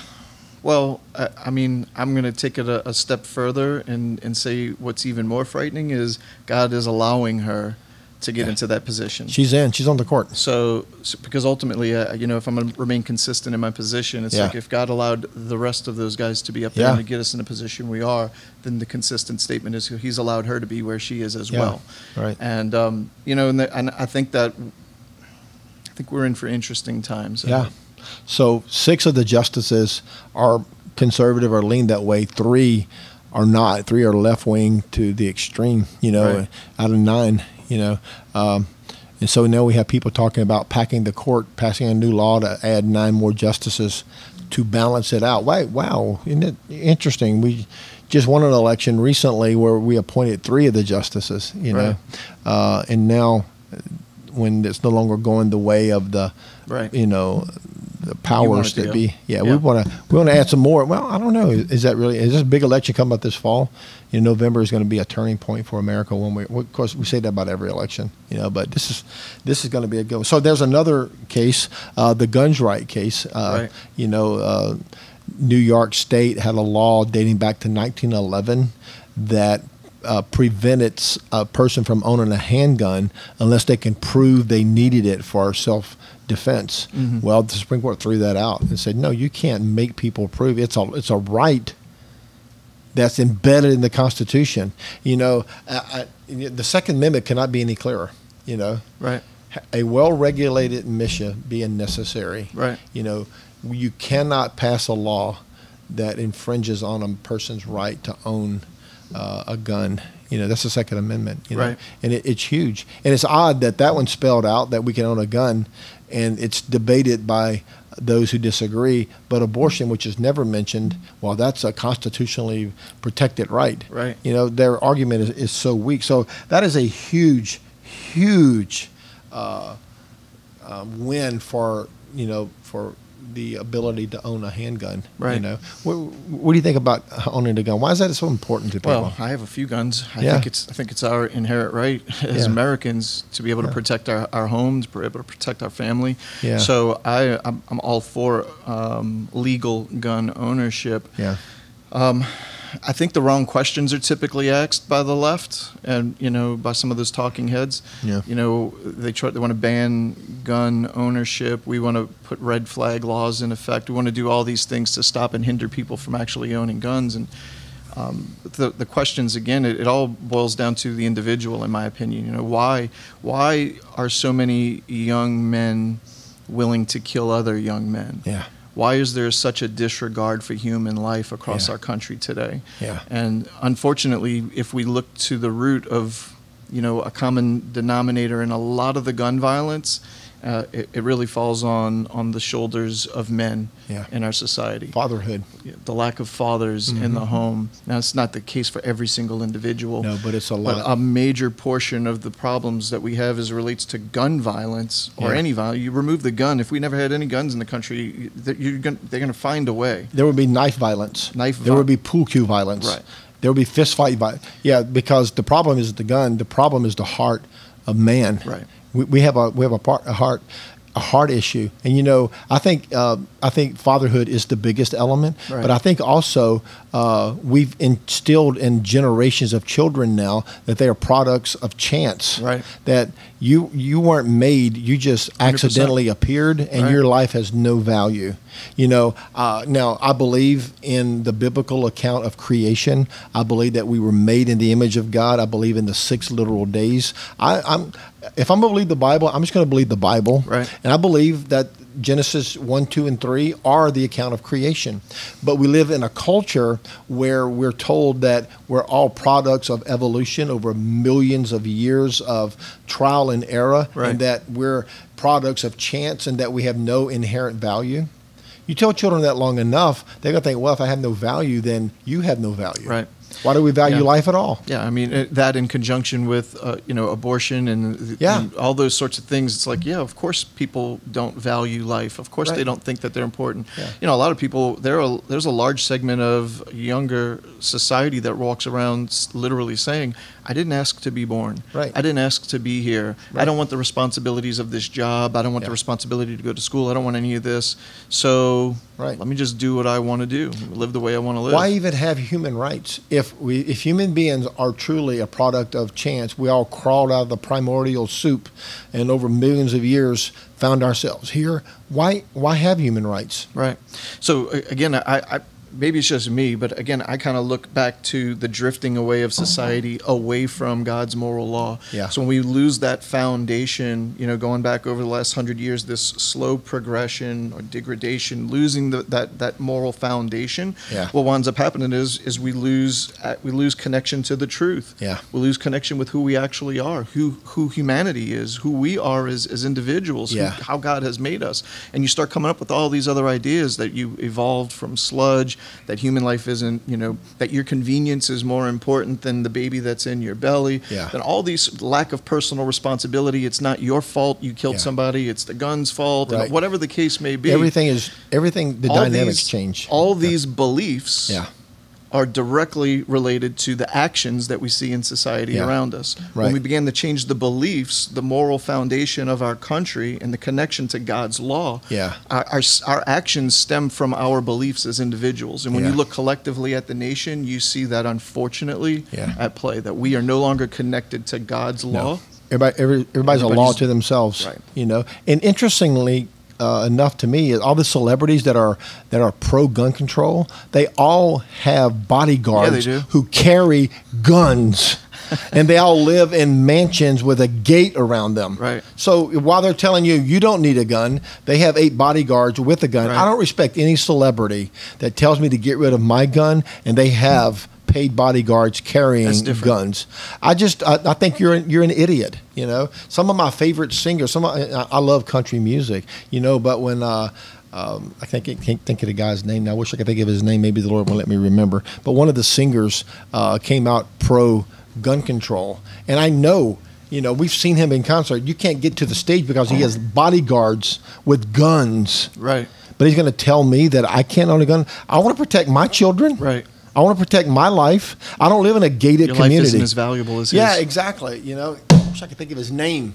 Well, I'm going to take it a step further and say what's even more frightening is God is allowing her to get into that position. She's on the court. So because ultimately, if I'm going to remain consistent in my position, it's like if God allowed the rest of those guys to be up there and to get us in the position we are, then the consistent statement is He's allowed her to be where she is as well. Right. And and I think we're in for interesting times. Yeah. So 6 of the justices are conservative or lean that way. 3 are not. 3 are left wing to the extreme. Out of 9. And so now we have people talking about packing the court, passing a new law to add 9 more justices to balance it out. Wow, isn't it interesting? just won an election recently where we appointed 3 of the justices, you know, and now when it's no longer going the way of the, you know, the powers that be. We want to add some more. Well, I don't know. Is this a big election coming up this fall? You know, November is going to be a turning point for America. Of course, we say that about every election, you know, but this is going to be a good one. So there's another case, the guns right case. You know, New York State had a law dating back to 1911 that prevented a person from owning a handgun unless they can prove they needed it for self-defense. Well, the Supreme Court threw that out and said, no, you can't make people prove it's a right that's embedded in the Constitution. You know, the Second Amendment cannot be any clearer. You know, a well-regulated militia being necessary. You know, you cannot pass a law that infringes on a person's right to own a gun. You know, that's the Second Amendment. You know? And it's huge. And it's odd that one spelled out that we can own a gun, and it's debated by those who disagree. But abortion, which is never mentioned, well, that's a constitutionally protected right. You know, their argument is so weak. So that is a huge, huge win for, you know, for the ability to own a handgun. You know, what do you think about owning a gun? Why is that so important to people? Well, I have a few guns. I think it's our inherent right as Americans to be able to protect our homes, be able to protect our family. So I'm all for legal gun ownership. I think the wrong questions are typically asked by the left, and you know, by some of those talking heads. You know, they want to ban gun ownership. We want to put red flag laws in effect. We want to do all these things to stop and hinder people from actually owning guns. And the questions, again, it all boils down to the individual, in my opinion. You know, why are so many young men willing to kill other young men? Why is there such a disregard for human life across our country today? And unfortunately, if we look to the root of, you know, a common denominator in a lot of the gun violence, it really falls on the shoulders of men in our society. Fatherhood. The lack of fathers in the home. Now, it's not the case for every single individual. No, but it's a lot. But a major portion of the problems that we have as it relates to gun violence or any violence. You remove the gun. If we never had any guns in the country, they're going to find a way. There would be knife violence. There would be pool cue violence. There would be fist fight violence. Because the problem isn't the gun. The problem is the heart of man. We have a heart issue, and you know, I think fatherhood is the biggest element, but I think also we've instilled in generations of children now that they are products of chance. That you weren't made, you just accidentally 100%. Appeared, and your life has no value. You know, now I believe in the biblical account of creation. I believe that we were made in the image of God. I believe in the 6 literal days. If I'm going to believe the Bible, I'm just going to believe the Bible. And I believe that Genesis 1, 2, and 3 are the account of creation. But we live in a culture where we're told that we're all products of evolution over millions of years of trial and error, and that we're products of chance and that we have no inherent value. You tell children that long enough, they're going to think, well, if I have no value, then you have no value. Why do we value life at all? I mean, that in conjunction with, you know, abortion and all those sorts of things, it's like, of course people don't value life. Of course they don't think that they're important. You know, a lot of people, there's a large segment of younger society that walks around literally saying, I didn't ask to be born. I didn't ask to be here. I don't want the responsibilities of this job. I don't want the responsibility to go to school. I don't want any of this. So let me just do what I want to do, live the way I want to live. Why even have human rights? If human beings are truly a product of chance, we all crawled out of the primordial soup and over millions of years found ourselves here. Why have human rights? So again, I maybe it's just me, but again, I kind of look back to the drifting away of society away from God's moral law. So when we lose that foundation, you know, going back over the last 100 years, this slow progression or degradation, losing that moral foundation, what winds up happening is we lose connection to the truth. We lose connection with who we actually are, who humanity is, who we are as individuals, how God has made us. And you start coming up with all these other ideas that you evolved from sludge, that human life isn't, that your convenience is more important than the baby that's in your belly. Yeah. Then all these lack of personal responsibility. It's not your fault you killed somebody. It's the gun's fault. Right. And whatever the case may be. Everything. The dynamics change. All these beliefs. Yeah. Are directly related to the actions that we see in society around us. Right. When we began to change the beliefs, the moral foundation of our country, and the connection to God's law, our actions stem from our beliefs as individuals. And when you look collectively at the nation, you see that, unfortunately, at play, that we are no longer connected to God's law. Everybody's a law to themselves, right. And interestingly enough to me, all the celebrities that are pro gun control, they all have bodyguards who carry guns. And they all live in mansions with a gate around them. Right. So while they're telling you you don't need a gun, they have 8 bodyguards with a gun. Right. I don't respect any celebrity that tells me to get rid of my gun and they have paid bodyguards carrying guns. I think you're an idiot. Some of my favorite singers. I love country music. But when I can't think of the guy's name now. I wish I could think of his name. Maybe the Lord will let me remember. But one of the singers came out pro gun control, and I know. We've seen him in concert. You can't get to the stage because he has bodyguards with guns. Right. But he's going to tell me that I can't own a gun. I want to protect my children. Right. I want to protect my life. I don't live in a gated community. Your life isn't as valuable as his. Yeah, exactly. I wish I could think of his name.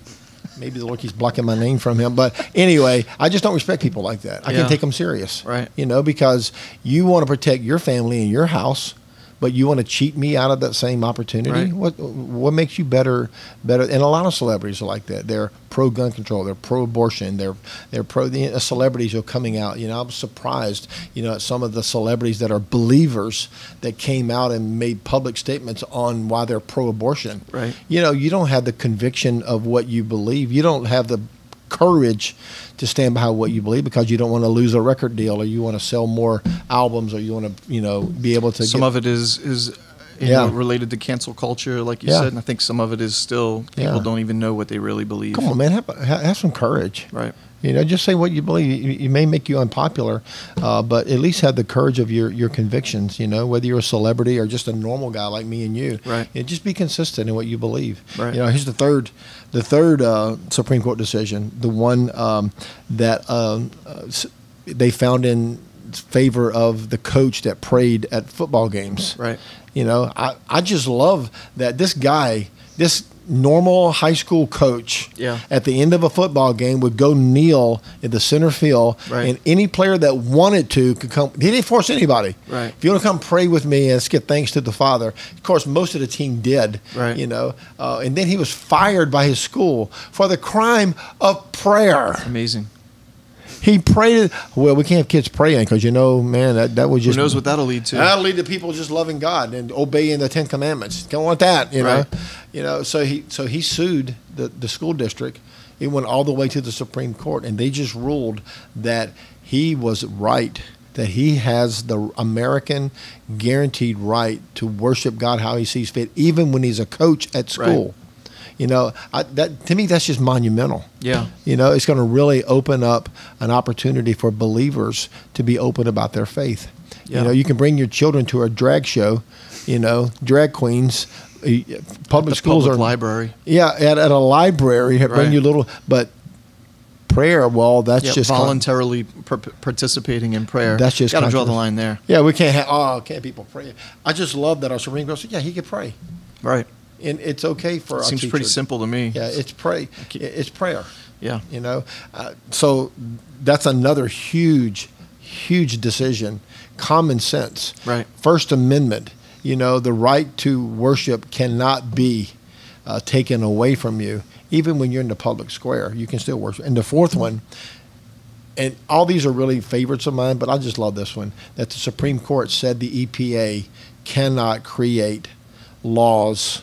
Maybe the Lord keeps blocking my name from him. But anyway, I just don't respect people like that. I can take them serious. Right. Because you want to protect your family and your house, but you want to cheat me out of that same opportunity? Right. What makes you better? And a lot of celebrities are like that. They're pro-gun control. They're pro-abortion. They're pro. The celebrities are coming out. I'm surprised. At some of the celebrities that are believers that came out and made public statements on why they're pro-abortion. Right. You don't have the conviction of what you believe. You don't have the courage to stand behind what you believe because you don't want to lose a record deal, or you want to sell more albums, or you want to be able to. Some of it is related to cancel culture, like you said, and I think some of it is still people don't even know what they really believe. Come on, man, have some courage. Right. Just say what you believe. You may make you unpopular, but at least have the courage of your convictions. Whether you're a celebrity or just a normal guy like me and you. Right. Just be consistent in what you believe. Right. Here's the third Supreme Court decision, the one that they found in favor of the coach that prayed at football games. Right. I just love that this normal high school coach at the end of a football game would go kneel in the center field, and any player that wanted to could come. He didn't force anybody. Right. If you want to come pray with me and give thanks to the Father, of course most of the team did. Right. And then he was fired by his school for the crime of prayer. Amazing. He prayed. Well, we can't have kids praying because man, that would just. Who knows what that'll lead to? That'll lead to people just loving God and obeying the 10 Commandments. Don't want that, Right. So he sued the school district. It went all the way to the Supreme Court, and they just ruled that he was right. That he has the American guaranteed right to worship God how he sees fit, even when he's a coach at school. Right. To me, that's just monumental. Yeah. It's going to really open up an opportunity for believers to be open about their faith. Yeah. You can bring your children to a drag show, drag queens. Public schools are library. Yeah, at a library, bring your little, but prayer, well, that's just voluntarily participating in prayer. That's just got to draw the line there. Yeah, we can't have, can't people pray? I just love that our Supreme Court said, he could pray. Right. And it's okay for us. Seems pretty simple to me. Yeah, it's prayer. Yeah. So that's another huge decision. Common sense. Right. First Amendment. The right to worship cannot be taken away from you. Even when you're in the public square, you can still worship. And the fourth one, and all these are really favorites of mine, but I just love this one, that the Supreme Court said the EPA cannot create laws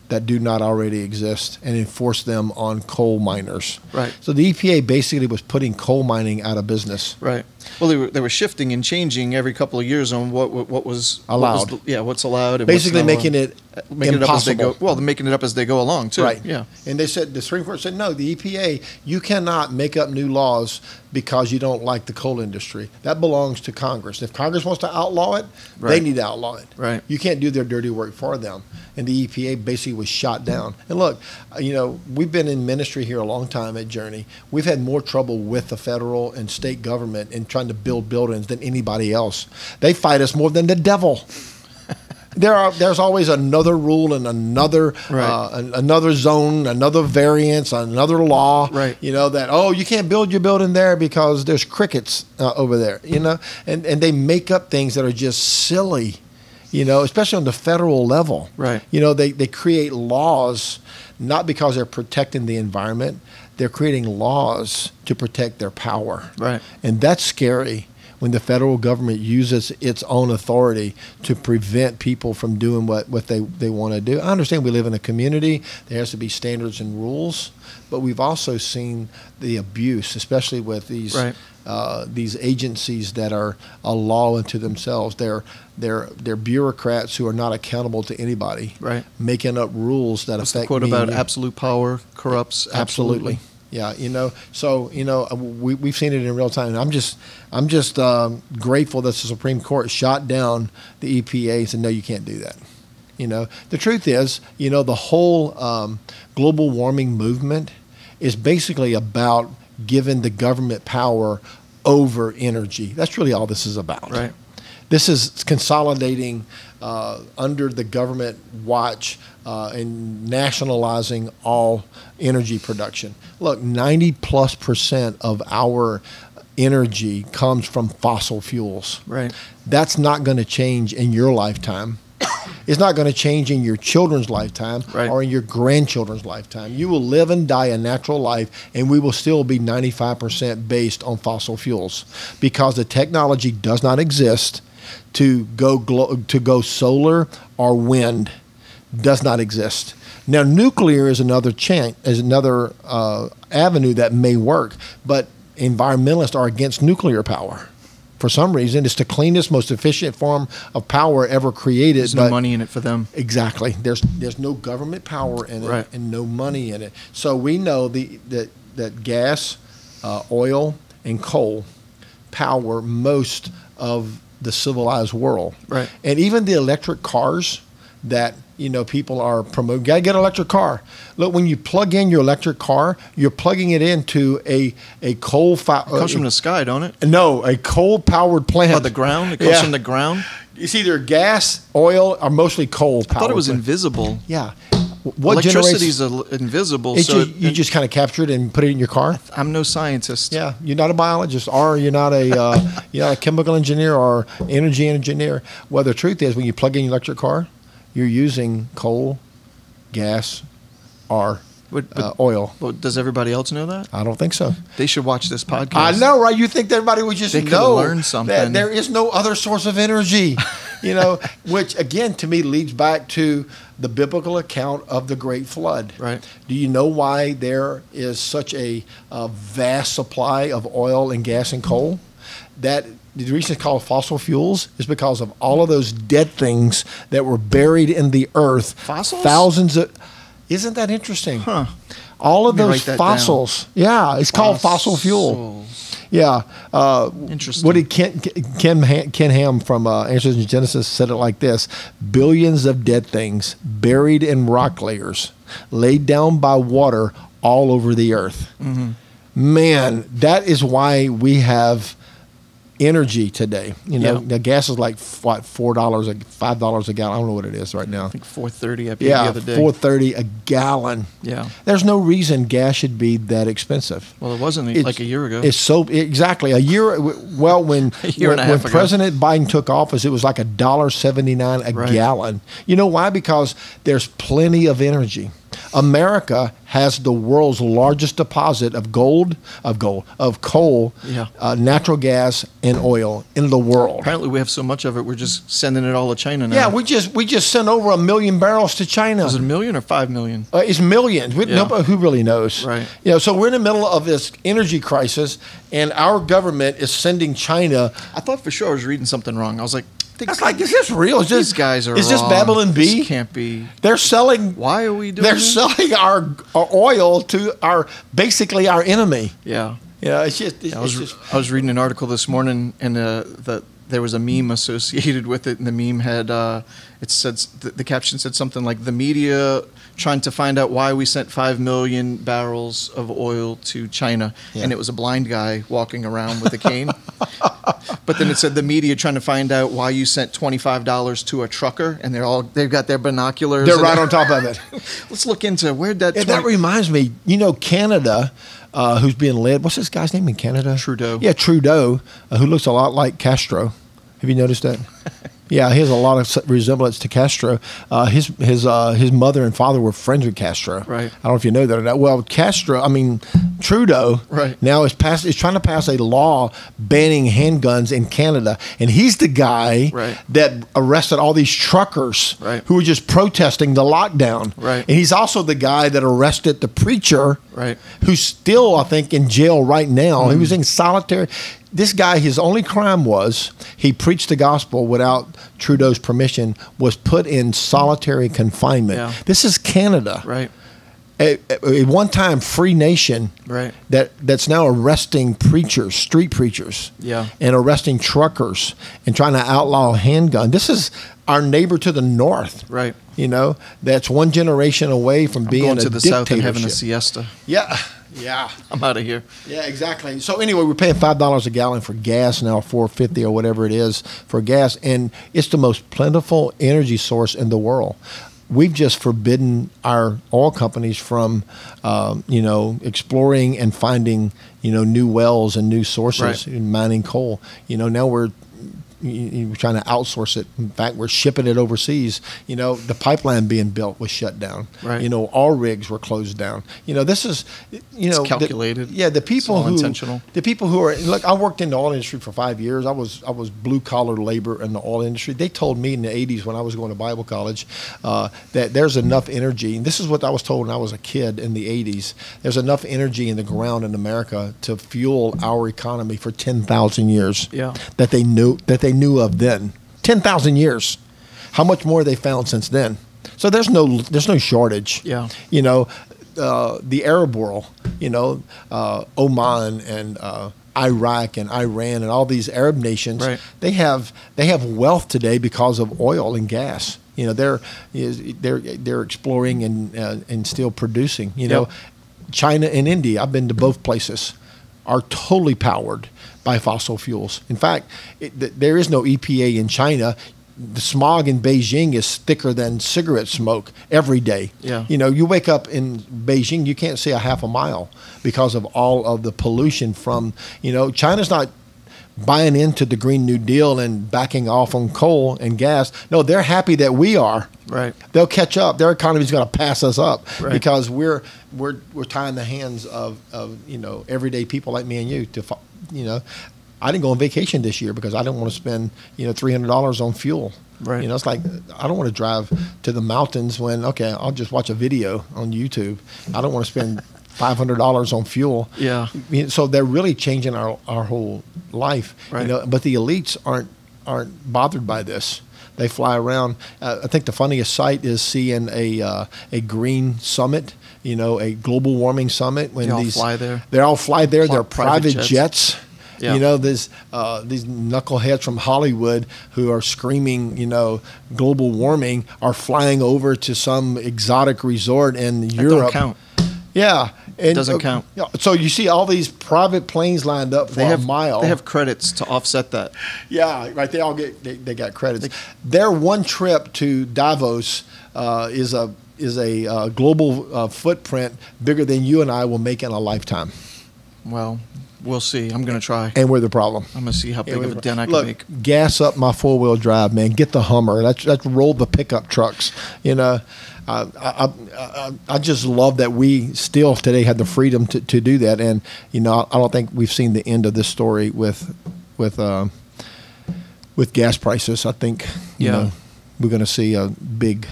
that do not already exist and enforce them on coal miners. Right. So the EPA basically was putting coal mining out of business. Right. Well, they were shifting and changing every couple of years on what was allowed. What's allowed. And basically making it impossible. They're making it up as they go along too. Right. Yeah. And they said, the Supreme Court said, no, the EPA, you cannot make up new laws because you don't like the coal industry. That belongs to Congress. If Congress wants to outlaw it, Right. they need to outlaw it. Right. You can't do their dirty work for them. And the EPA basically was shot down. And look, we've been in ministry here a long time at Journey. We've had more trouble with the federal and state government in trying to build buildings than anybody else. They fight us more than the devil. There's always another rule and another another zone, another variance, another law. Right. That you can't build your building there because there's crickets over there. And they make up things that are just silly. Especially on the federal level. Right. They create laws not because they're protecting the environment. They're creating laws to protect their power. Right. And that's scary. When the federal government uses its own authority to prevent people from doing what they want to do. I understand we live in a community. There has to be standards and rules. But we've also seen the abuse, especially with these agencies that are a law unto themselves. They're bureaucrats who are not accountable to anybody. Right. Making up rules that What's affect the quote me about and you. absolute power corrupts absolutely. Yeah, we've seen it in real time. I'm just grateful that the Supreme Court shot down the EPA and said, no, you can't do that. The truth is, the whole global warming movement is basically about giving the government power over energy. That's really all this is about. Right. This is consolidating under the government watch and nationalizing all energy production. Look, 90+% of our energy comes from fossil fuels. Right. That's not going to change in your lifetime. It's not going to change in your children's lifetime or in your grandchildren's lifetime. You will live and die a natural life, and we will still be 95% based on fossil fuels because the technology does not exist to go solar or wind. Does not exist. Now, nuclear is another avenue that may work, but environmentalists are against nuclear power. For some reason, it's the cleanest, most efficient form of power ever created. There's no money in it for them. Exactly. There's no government power in it and no money in it. So we know that gas, oil, and coal power most of the civilized world. Right. And even the electric cars that people are promoting. Gotta get an electric car. Look, when you plug in your electric car, you're plugging it into a coal. It comes from the sky, don't it? No, a coal-powered plant. Oh, the ground. It comes from the ground. It's either gas, oil, or mostly coal power. I thought it was invisible. Yeah. Electricity is invisible. You just kind of capture it and put it in your car. I'm no scientist. Yeah, you're not a biologist, or you're not a chemical engineer or energy engineer. Well, the truth is, when you plug in your electric car, you're using coal, gas, or oil. But does everybody else know that? I don't think so. They should watch this podcast. I know, right? You think that everybody would just know learn something. That there is no other source of energy, which again to me leads back to the biblical account of the Great Flood. Right. Do you know why there is such a vast supply of oil and gas and coal? That the reason it's called fossil fuels is because of all of those dead things that were buried in the earth. Fossils? Thousands of. Isn't that interesting? Huh. All of those write that fossils. Down. Yeah, it's called fossil fuel. Yeah. Interesting. What did Ken Ham from Answers in Genesis said it like this: billions of dead things buried in rock layers, laid down by water all over the earth. Mm-hmm. Man, that is why we have energy today. The gas is like what, $4 or $5 a gallon. I don't know what it is right now. I think $4.30 the other day. $4.30 a gallon. Yeah. There's no reason gas should be that expensive. Well, it wasn't like a year ago. It's exactly a year. Well, when President Biden took office, it was like $1.79 a gallon. You know why? Because there's plenty of energy. America has the world's largest deposit of coal, natural gas, and oil in the world. Apparently, we have so much of it, we're just sending it all to China now. Yeah, we just sent over 1 million barrels to China. Was it 1 million or 5 million? It's millions. Nobody, who really knows? Right. So we're in the middle of this energy crisis, and our government is sending China. I thought for sure I was reading something wrong. I was like, is this real? These guys are wrong. Is this Babylon B? This can't be. They're selling. Why are we doing They're this? selling our oil to basically our enemy. Yeah. Yeah, it's just. I was reading an article this morning, and there was a meme associated with it, and the meme had it said the caption said something like the media trying to find out why we sent 5 million barrels of oil to China, and it was a blind guy walking around with a cane. But then it said the media trying to find out why you sent $25 to a trucker, and they've got their binoculars. They're right on top of it. Let's look into where'd that. That reminds me, Canada. Who's being led? What's this guy's name in Canada? Trudeau. Yeah, Trudeau, who looks a lot like Castro. Have you noticed that? Yeah, he has a lot of resemblance to Castro. His mother and father were friends with Castro. Right. I don't know if you know that or not. Well, Trudeau now is trying to pass a law banning handguns in Canada, and he's the guy that arrested all these truckers who were just protesting the lockdown. Right. And he's also the guy that arrested the preacher, right, who's still, I think, in jail right now. He was in solitary. This guy, his only crime was he preached the gospel without Trudeau's permission, was put in solitary confinement. Yeah. This is Canada. Right. A one-time free nation that's now arresting preachers, street preachers, and arresting truckers and trying to outlaw handgun. This is our neighbor to the north. Right. That's one generation away from being going to a the dictatorship. south and having a siesta. Yeah. Yeah, I'm out of here. Yeah, exactly. So anyway, we're paying $5 a gallon for gas now, $4.50 or whatever it is for gas, and it's the most plentiful energy source in the world. We've just forbidden our oil companies from, exploring and finding, new wells and new sources in mining coal. Now we're trying to outsource it. In fact, we're shipping it overseas. The pipeline being built was shut down. Right. All rigs were closed down. This is, it's calculated. The people who intentional. The people who are I worked in the oil industry for 5 years. I was blue collar labor in the oil industry. They told me in the 80s when I was going to Bible college that there's enough energy. And this is what I was told when I was a kid in the 80s. There's enough energy in the ground in America to fuel our economy for 10,000 years. Yeah. That they knew of then. 10,000 years. How much more they found since then? So there's no shortage. Yeah. The Arab world, Oman and Iraq and Iran and all these Arab nations, they have wealth today because of oil and gas. They're exploring and still producing. China and India, I've been to both places, are totally powered by fossil fuels. In fact, there is no EPA in China. The smog in Beijing is thicker than cigarette smoke every day. Yeah. You wake up in Beijing, you can't see a half a mile because of all of the pollution from, China's not buying into the Green New Deal and backing off on coal and gas. No, they're happy that we are. Right. They'll catch up. Their economy's going to pass us up because we're tying the hands of everyday people like me and you to, I didn't go on vacation this year because I didn't want to spend, $300 on fuel. Right. It's like, I don't want to drive to the mountains when, I'll just watch a video on YouTube. I don't want to spend $500 on fuel. Yeah. So they're really changing our whole life. Right. But the elites aren't bothered by this. They fly around. I think the funniest sight is seeing a green summit, a global warming summit. When they all fly there. They all fly there. They're private jets. Yeah. There's these knuckleheads from Hollywood who are screaming, global warming, are flying over to some exotic resort in Europe. Don't count. Yeah. It doesn't count. So you see all these private planes lined up for a mile. They have credits to offset that. Yeah, right. They all they got credits. Their one trip to Davos is a global footprint bigger than you and I will make in a lifetime. Well, we'll see. I'm going to try. And we're the problem. I'm going to see how big of a dent I can make. Gas up my 4-wheel drive, man. Get the Hummer. Let's roll the pickup trucks. I just love that we still today have the freedom to do that. And, I don't think we've seen the end of this story with gas prices. I think, we're going to see a big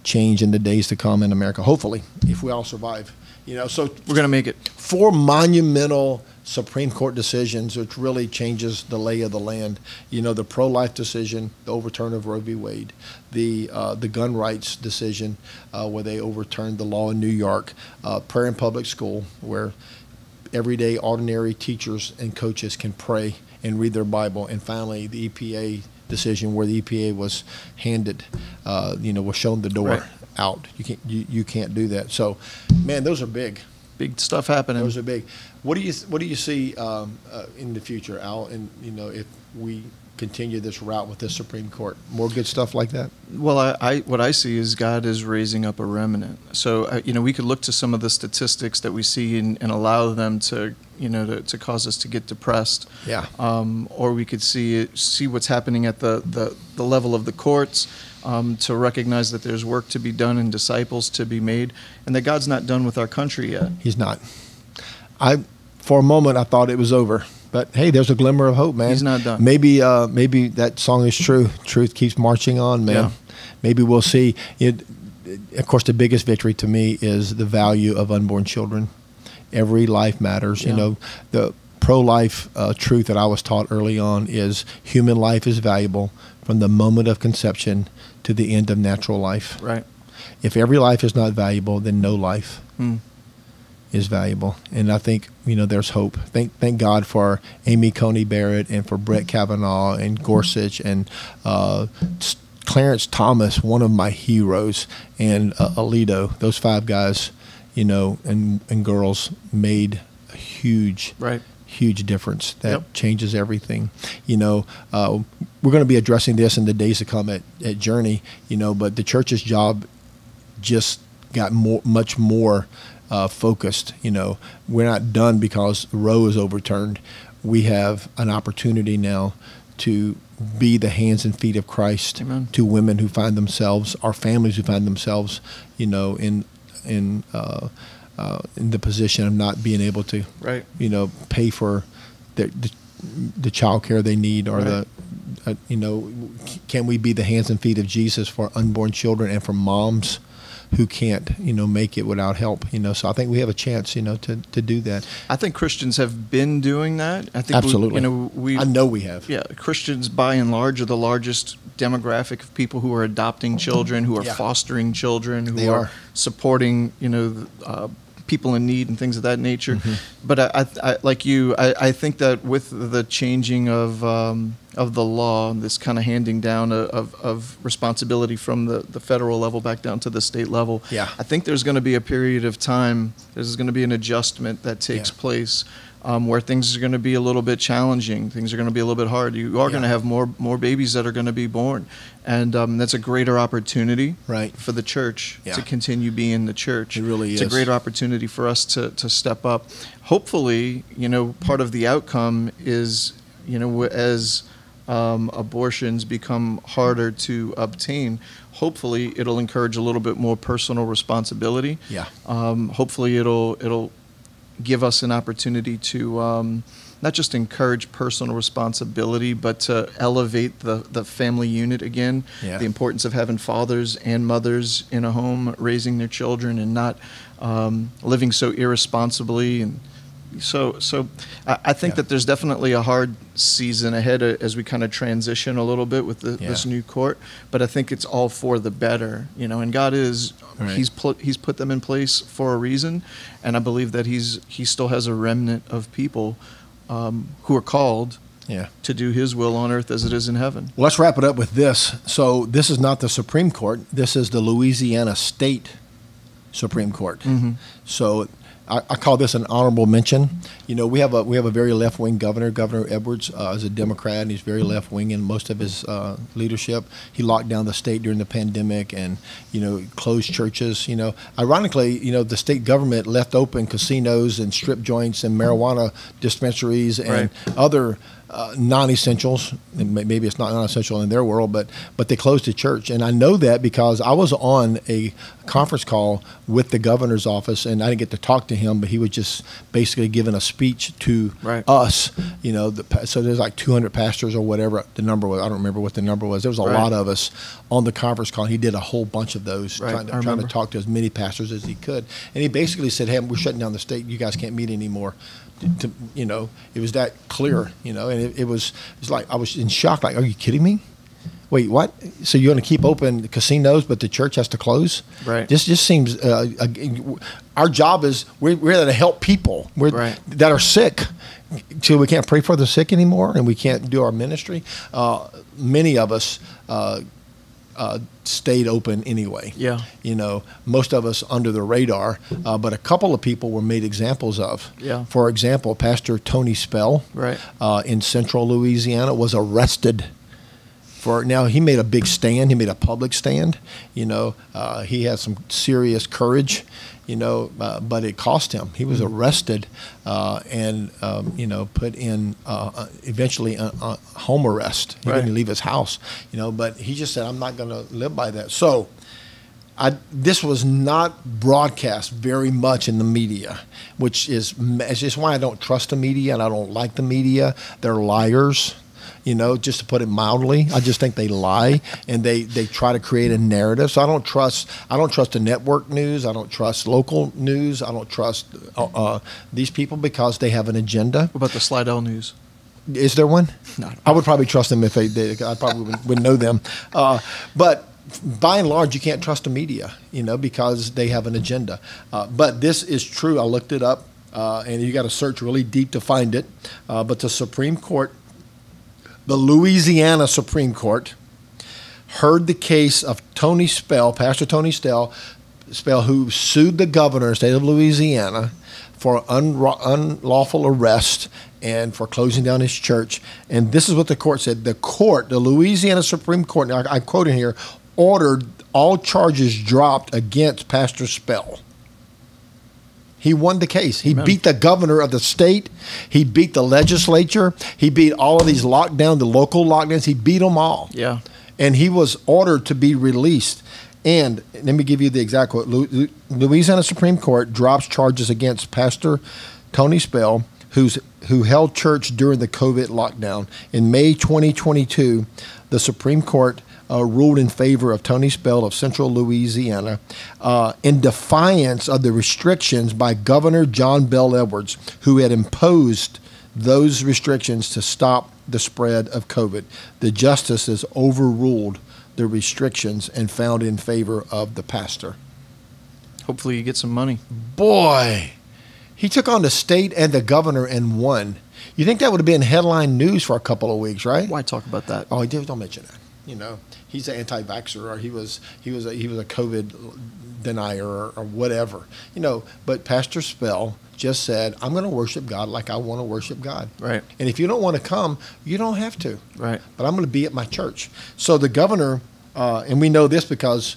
change in the days to come in America, hopefully, if we all survive. So we're going to make it. 4 monumental Supreme Court decisions, which really changes the lay of the land. The pro-life decision, the overturn of Roe v. Wade, the gun rights decision, where they overturned the law in New York, prayer in public school, where everyday, ordinary teachers and coaches can pray and read their Bible. And finally, the EPA decision where the EPA was handed, was shown the door out. You can't do that. So, man, those are big. Big stuff happening. Those are big. What do you see in the future, Al? And if we continue this route with the Supreme Court, more good stuff like that? Well, what I see is God is raising up a remnant. So we could look to some of the statistics that we see and allow them to to cause us to get depressed. Yeah. Or we could see what's happening at the level of the courts. To recognize that there's work to be done and disciples to be made, and that God's not done with our country yet. He's not. For a moment, I thought it was over. But hey, there's a glimmer of hope, man. He's not done. Maybe that song is true. Truth keeps marching on, man. Yeah. Maybe we'll see. Of course, the biggest victory to me is the value of unborn children. Every life matters. Yeah. The pro-life truth that I was taught early on is human life is valuable from the moment of conception to the end of natural life. Right. If every life is not valuable, then no life is valuable. And I think, there's hope. Thank God for Amy Coney Barrett and for Brett Kavanaugh and Gorsuch and Clarence Thomas, one of my heroes, and Alito. Those 5 guys, and girls made a huge difference that changes everything. We're going to be addressing this in the days to come at Journey, but the church's job just got much more focused. We're not done because Roe is overturned. We have an opportunity now to be the hands and feet of Christ. Amen. To women who find themselves, our families who find themselves, in the position of not being able to, pay for the child care they need, or can we be the hands and feet of Jesus for unborn children and for moms who can't, make it without help, So I think we have a chance, to do that. I think Christians have been doing that. I think absolutely. I know we have. Yeah, Christians by and large are the largest demographic of people who are adopting children, who are fostering children, who are supporting, people in need and things of that nature. Mm-hmm. But I like you, I think that with the changing of the law, this kind of handing down of responsibility from the federal level back down to the state level, I think there's going to be a period of time, there's going to be an adjustment that takes place where things are going to be a little bit challenging, things are going to be a little bit hard. You are going to have more babies that are going to be born, and that's a greater opportunity for the church to continue being the church. It really is. It's a greater opportunity for us to step up. Hopefully, part of the outcome is, as abortions become harder to obtain, hopefully it'll encourage a little bit more personal responsibility. Hopefully it'll give us an opportunity to not just encourage personal responsibility, but to elevate the family unit again. The importance of having fathers and mothers in a home raising their children and not living so irresponsibly. And so I think that there's definitely a hard season ahead as we kind of transition a little bit with this new court. But I think it's all for the better, and God is He's put them in place for a reason, and I believe that He still has a remnant of people who are called to do His will on earth as it is in heaven. Well, let's wrap it up with this. So this is not the Supreme Court. This is the Louisiana State Supreme Court. Mm-hmm. So I call this an honorable mention. We have a very left-wing governor. Governor Edwards is a Democrat, and he's very left-wing in most of his leadership. He locked down the state during the pandemic and, closed churches. Ironically, the state government left open casinos and strip joints and marijuana dispensaries and other non-essentials. Maybe it's not non-essential in their world, but they closed the church. And I know that because I was on a conference call with the governor's office, and I didn't get to talk to him, but he was just basically giving a speech to us. So there's like 200 pastors or whatever the number was. I don't remember what the number was. There was a lot of us on the conference call. He did a whole bunch of those, trying to talk to as many pastors as he could. And he basically said, "Hey, we're shutting down the state. You guys can't meet anymore." It was that clear, and it was like I was in shock. Like, are you kidding me? wait, what? So you're going to keep open the casinos, but the church has to close? Right. This just seems, our job is, we're there to help people that are sick. So we can't pray for the sick anymore, and we can't do our ministry. Many of us stayed open anyway. Yeah. You know, most of us under the radar, but a couple of people were made examples of. Yeah. For example, Pastor Tony Spell in central Louisiana was arrested. Now, he made a big stand. He made a public stand. You know, he had some serious courage, you know, but it cost him. He was arrested and, you know, put in eventually home arrest. He didn't leave his house, you know, but he just said, I'm not going to live by that. So this was not broadcast very much in the media, which is just why I don't trust the media and I don't like the media. They're liars. You know, just to put it mildly, I just think they lie and they try to create a narrative. So I don't trust the network news. I don't trust local news. I don't trust these people because they have an agenda. What about the Slidell News? Is there one? No. I would probably trust them if they did. I probably would know them. But by and large, you can't trust the media, you know, because they have an agenda. But this is true. I looked it up, and you got to search really deep to find it. But the Supreme Court, the Louisiana Supreme Court, heard the case of Tony Spell, Pastor Tony Spell, who sued the governor of the state of Louisiana for unlawful arrest and for closing down his church. And this is what the court said. The Louisiana Supreme Court, now I quote in here, ordered all charges dropped against Pastor Spell. He won the case. He beat the governor of the state. He beat the legislature. He beat all of these lockdowns, the local lockdowns. He beat them all. Yeah. And he was ordered to be released. And let me give you the exact quote. Louisiana Supreme Court drops charges against Pastor Tony Spell, who held church during the COVID lockdown. In May 2022, the Supreme Court ruled in favor of Tony Spell of central Louisiana in defiance of the restrictions by Governor John Bel Edwards, who had imposed those restrictions to stop the spread of COVID. The justices overruled the restrictions and found in favor of the pastor. Hopefully you get some money. Boy, he took on the state and the governor and won. You think that would have been headline news for a couple of weeks, right? Why talk about that? Oh, don't mention that. You know, he's an anti-vaxxer, or he was a COVID denier, or whatever. You know, but Pastor Spell just said, "I'm going to worship God like I want to worship God." Right. And if you don't want to come, you don't have to. Right. But I'm going to be at my church. So the governor, and we know this because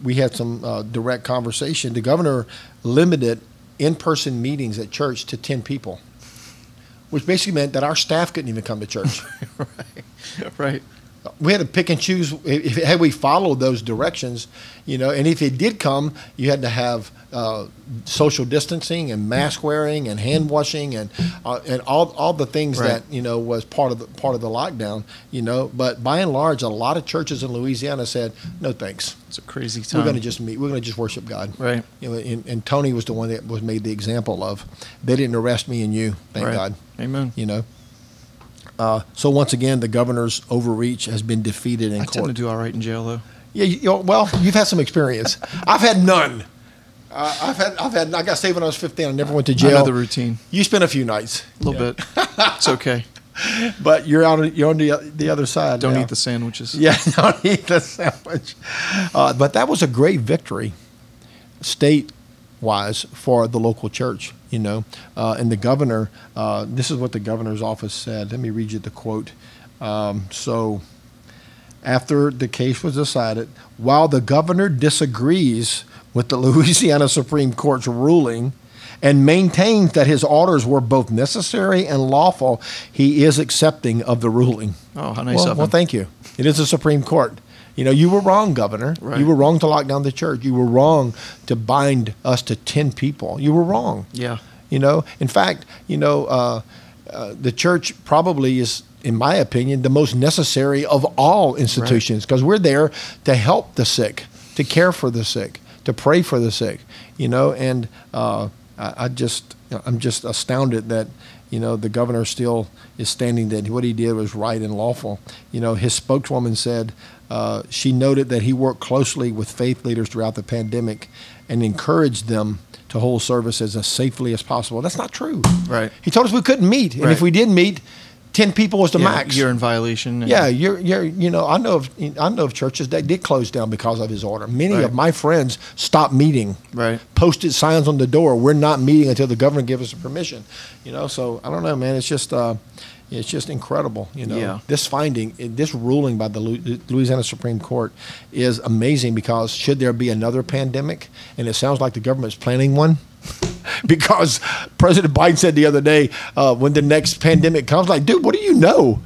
we had some direct conversation. The governor limited in-person meetings at church to 10 people, which basically meant that our staff couldn't even come to church. Right. We had to pick and choose. Had we followed those directions, you know, and if it did come, you had to have social distancing and mask wearing and hand washing and all the things that, you know, was part of the lockdown, you know. But by and large, a lot of churches in Louisiana said, "No thanks. It's a crazy time. We're going to just meet. We're going to just worship God." Right. You know, and Tony was the one that was made the example of. They didn't arrest me and you, thank God. Amen. You know. So once again, the governor's overreach has been defeated in court. I tend to do all right in jail, though. Yeah, well, you've had some experience. I've had none. I got saved when I was 15. I never went to jail. I know the routine. You spent a few nights. A little bit. It's okay. But you're on the other side. Don't now. eat the sandwiches. Yeah, don't eat the sandwich. But that was a great victory, state-wise, for the local church. You know, and the governor, this is what the governor's office said. Let me read you the quote. So after the case was decided, while the governor disagrees with the Louisiana Supreme Court's ruling and maintains that his orders were both necessary and lawful, he is accepting of the ruling. Oh, how nice of him. Well, thank you. It is the Supreme Court. You know, you were wrong, Governor. Right. You were wrong to lock down the church. You were wrong to bind us to 10 people. You were wrong. Yeah. You know, in fact, you know, the church probably is, in my opinion, the most necessary of all institutions, because we're there to help the sick, to care for the sick, to pray for the sick. You know, and I'm just astounded that, the governor still is standing that what he did was right and lawful. His spokeswoman said she noted that he worked closely with faith leaders throughout the pandemic and encouraged them to hold services as safely as possible. That's not true. Right. He told us we couldn't meet, and if we did meet, 10 people was the max. You're in violation. Yeah, I know of churches that did close down because of his order. Many of my friends stopped meeting. Right. Posted signs on the door, "We're not meeting until the governor gives us permission." So I don't know, man. It's just incredible. This finding, this ruling by the Louisiana Supreme Court is amazing, because should there be another pandemic, and it sounds like the government's planning one, because President Biden said the other day, when the next pandemic comes, like, dude, what do you know?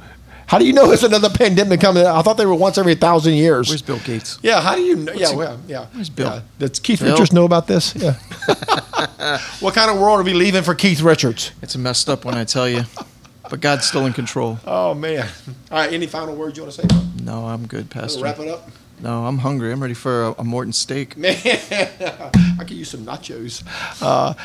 How do you know it's another pandemic coming? I thought they were once every 1,000 years. Where's Bill Gates? Yeah, how do you know? Where's Bill? Yeah. Does Keith Richards know about this? Yeah. What kind of world are we leaving for Keith Richards? It's messed up when I tell you. But God's still in control. Oh, man. All right, any final words you want to say, bro? No, I'm good, Pastor. Wrap it up? No, I'm hungry. I'm ready for a Morton steak. Man, I could use some nachos.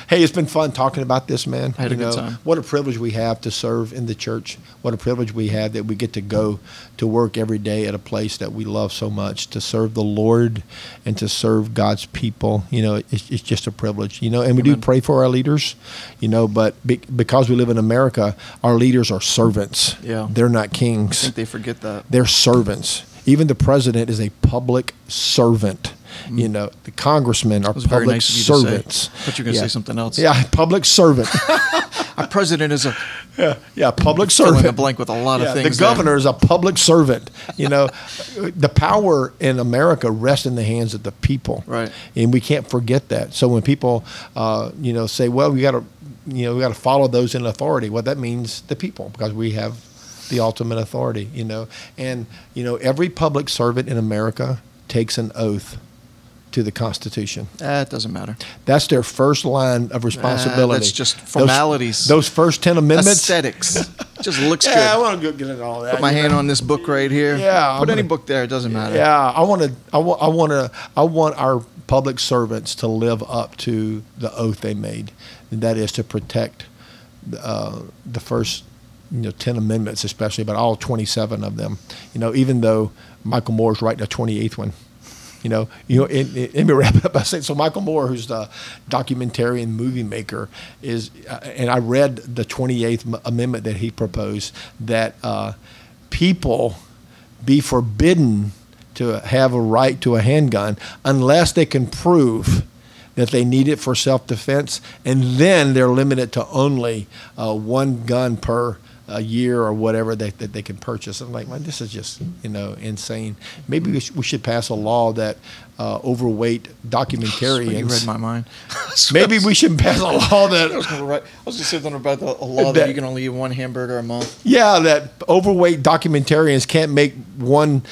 Hey, it's been fun talking about this, man. I had a good time. What a privilege we have to serve in the church. What a privilege we have that we get to go to work every day at a place that we love so much, to serve the Lord and to serve God's people. It's just a privilege, and we do pray for our leaders, but because we live in America, our leaders are servants. Yeah. They're not kings. I think they forget that. They're servants. Even the president is a public servant. The congressmen are public servants. I thought you were going to say something else. Yeah, public servant. Our president is public servant. Filling a blank with a lot of things. The governor is a public servant. The power in America rests in the hands of the people. Right. And we can't forget that. So when people, say, well, we got to follow those in authority. Well, that means the people, because we have the ultimate authority, and every public servant in America takes an oath to the Constitution. It doesn't matter. That's their first line of responsibility. That's just formalities. Those first 10 amendments. Aesthetics. Just looks good. I want to get into all that. Put my hand on this book right here. Yeah. Put any book there. It doesn't matter. Yeah. I want our public servants to live up to the oath they made, and that is to protect the first 10 amendments, especially, but all 27 of them. Even though Michael Moore's writing a 28th one. Let me wrap it up by saying, so Michael Moore, who's the documentarian movie maker, is, and I read the 28th Amendment that he proposed, that people be forbidden to have a right to a handgun unless they can prove that they need it for self-defense, and then they're limited to only one gun per a year or whatever that they can purchase. I'm like, man, this is just insane. Maybe we should pass a law that overweight documentarians. You read my mind. Maybe we should pass a law that. I was going to say something about a law that you can only eat one hamburger a month. Yeah, that overweight documentarians can't make one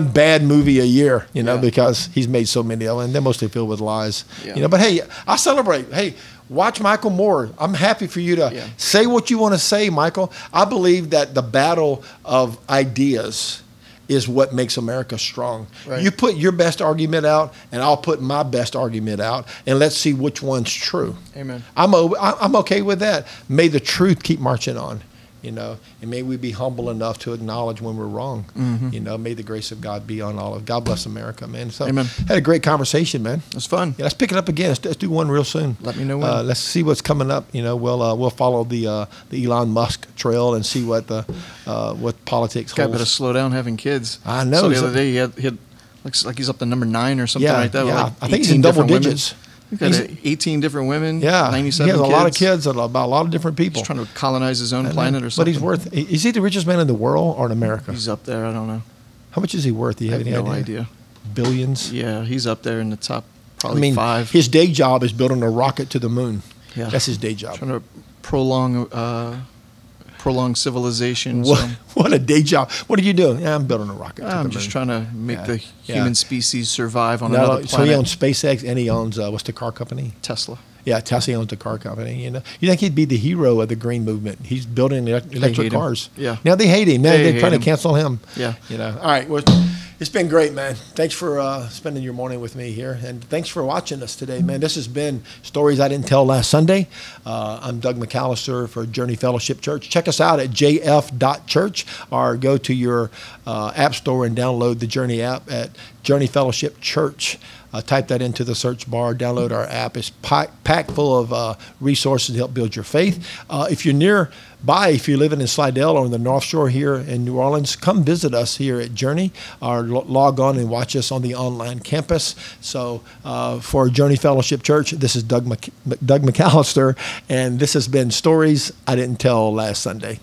bad movie a year. Because he's made so many of them, and they're mostly filled with lies. Yeah. But hey, I celebrate. Hey. Watch Michael Moore. I'm happy for you to say what you want to say, Michael. I believe that the battle of ideas is what makes America strong. Right. You put your best argument out, and I'll put my best argument out, and let's see which one's true. Amen. I'm okay with that. May the truth keep marching on. And may we be humble enough to acknowledge when we're wrong. Mm-hmm. May the grace of God be on all of. God bless America, man. So, Amen. Had a great conversation, man. It was fun. Yeah, let's pick it up again. Let's do one real soon. Let me know when. Let's see what's coming up. We'll follow the Elon Musk trail and see what politics holds. Guy better slow down having kids. I know. So the other day he had looks like he's up to number 9 or something like that. Yeah, like I think he's in double digits. He's got 18 different women, 97 kids. He has a lot of kids, about a lot of different people. He's trying to colonize his own planet or something. But is he the richest man in the world or in America? He's up there, I don't know. How much is he worth? Do you have any idea? Billions? Yeah, he's up there in the top, probably 5. His day job is building a rocket to the moon. Yeah. That's his day job. Trying to prolong civilization. What a day job. What are you doing? Yeah, I'm building a rocket to the moon. I'm just trying to make the human species survive on another planet. So he owns SpaceX, and he owns, what's the car company? Tesla. Yeah, Tesla owns the car company. You think he'd be the hero of the green movement? He's building electric cars. Yeah. Now they hate him. Now they're trying to cancel him. Yeah. All right. Well, It's been great, man. Thanks for spending your morning with me here. And thanks for watching us today, man. This has been Stories I Didn't Tell Last Sunday. I'm Doug McAllister for Journey Fellowship Church. Check us out at jf.church or go to your app store and download the Journey app at Journey Fellowship Church. Type that into the search bar. Download our app. It's packed full of resources to help build your faith. If you're nearby, if you're living in Slidell or on the North Shore here in New Orleans, come visit us here at Journey or log on and watch us on the online campus. So for Journey Fellowship Church, this is Doug McAllister, and this has been Stories I Didn't Tell Last Sunday.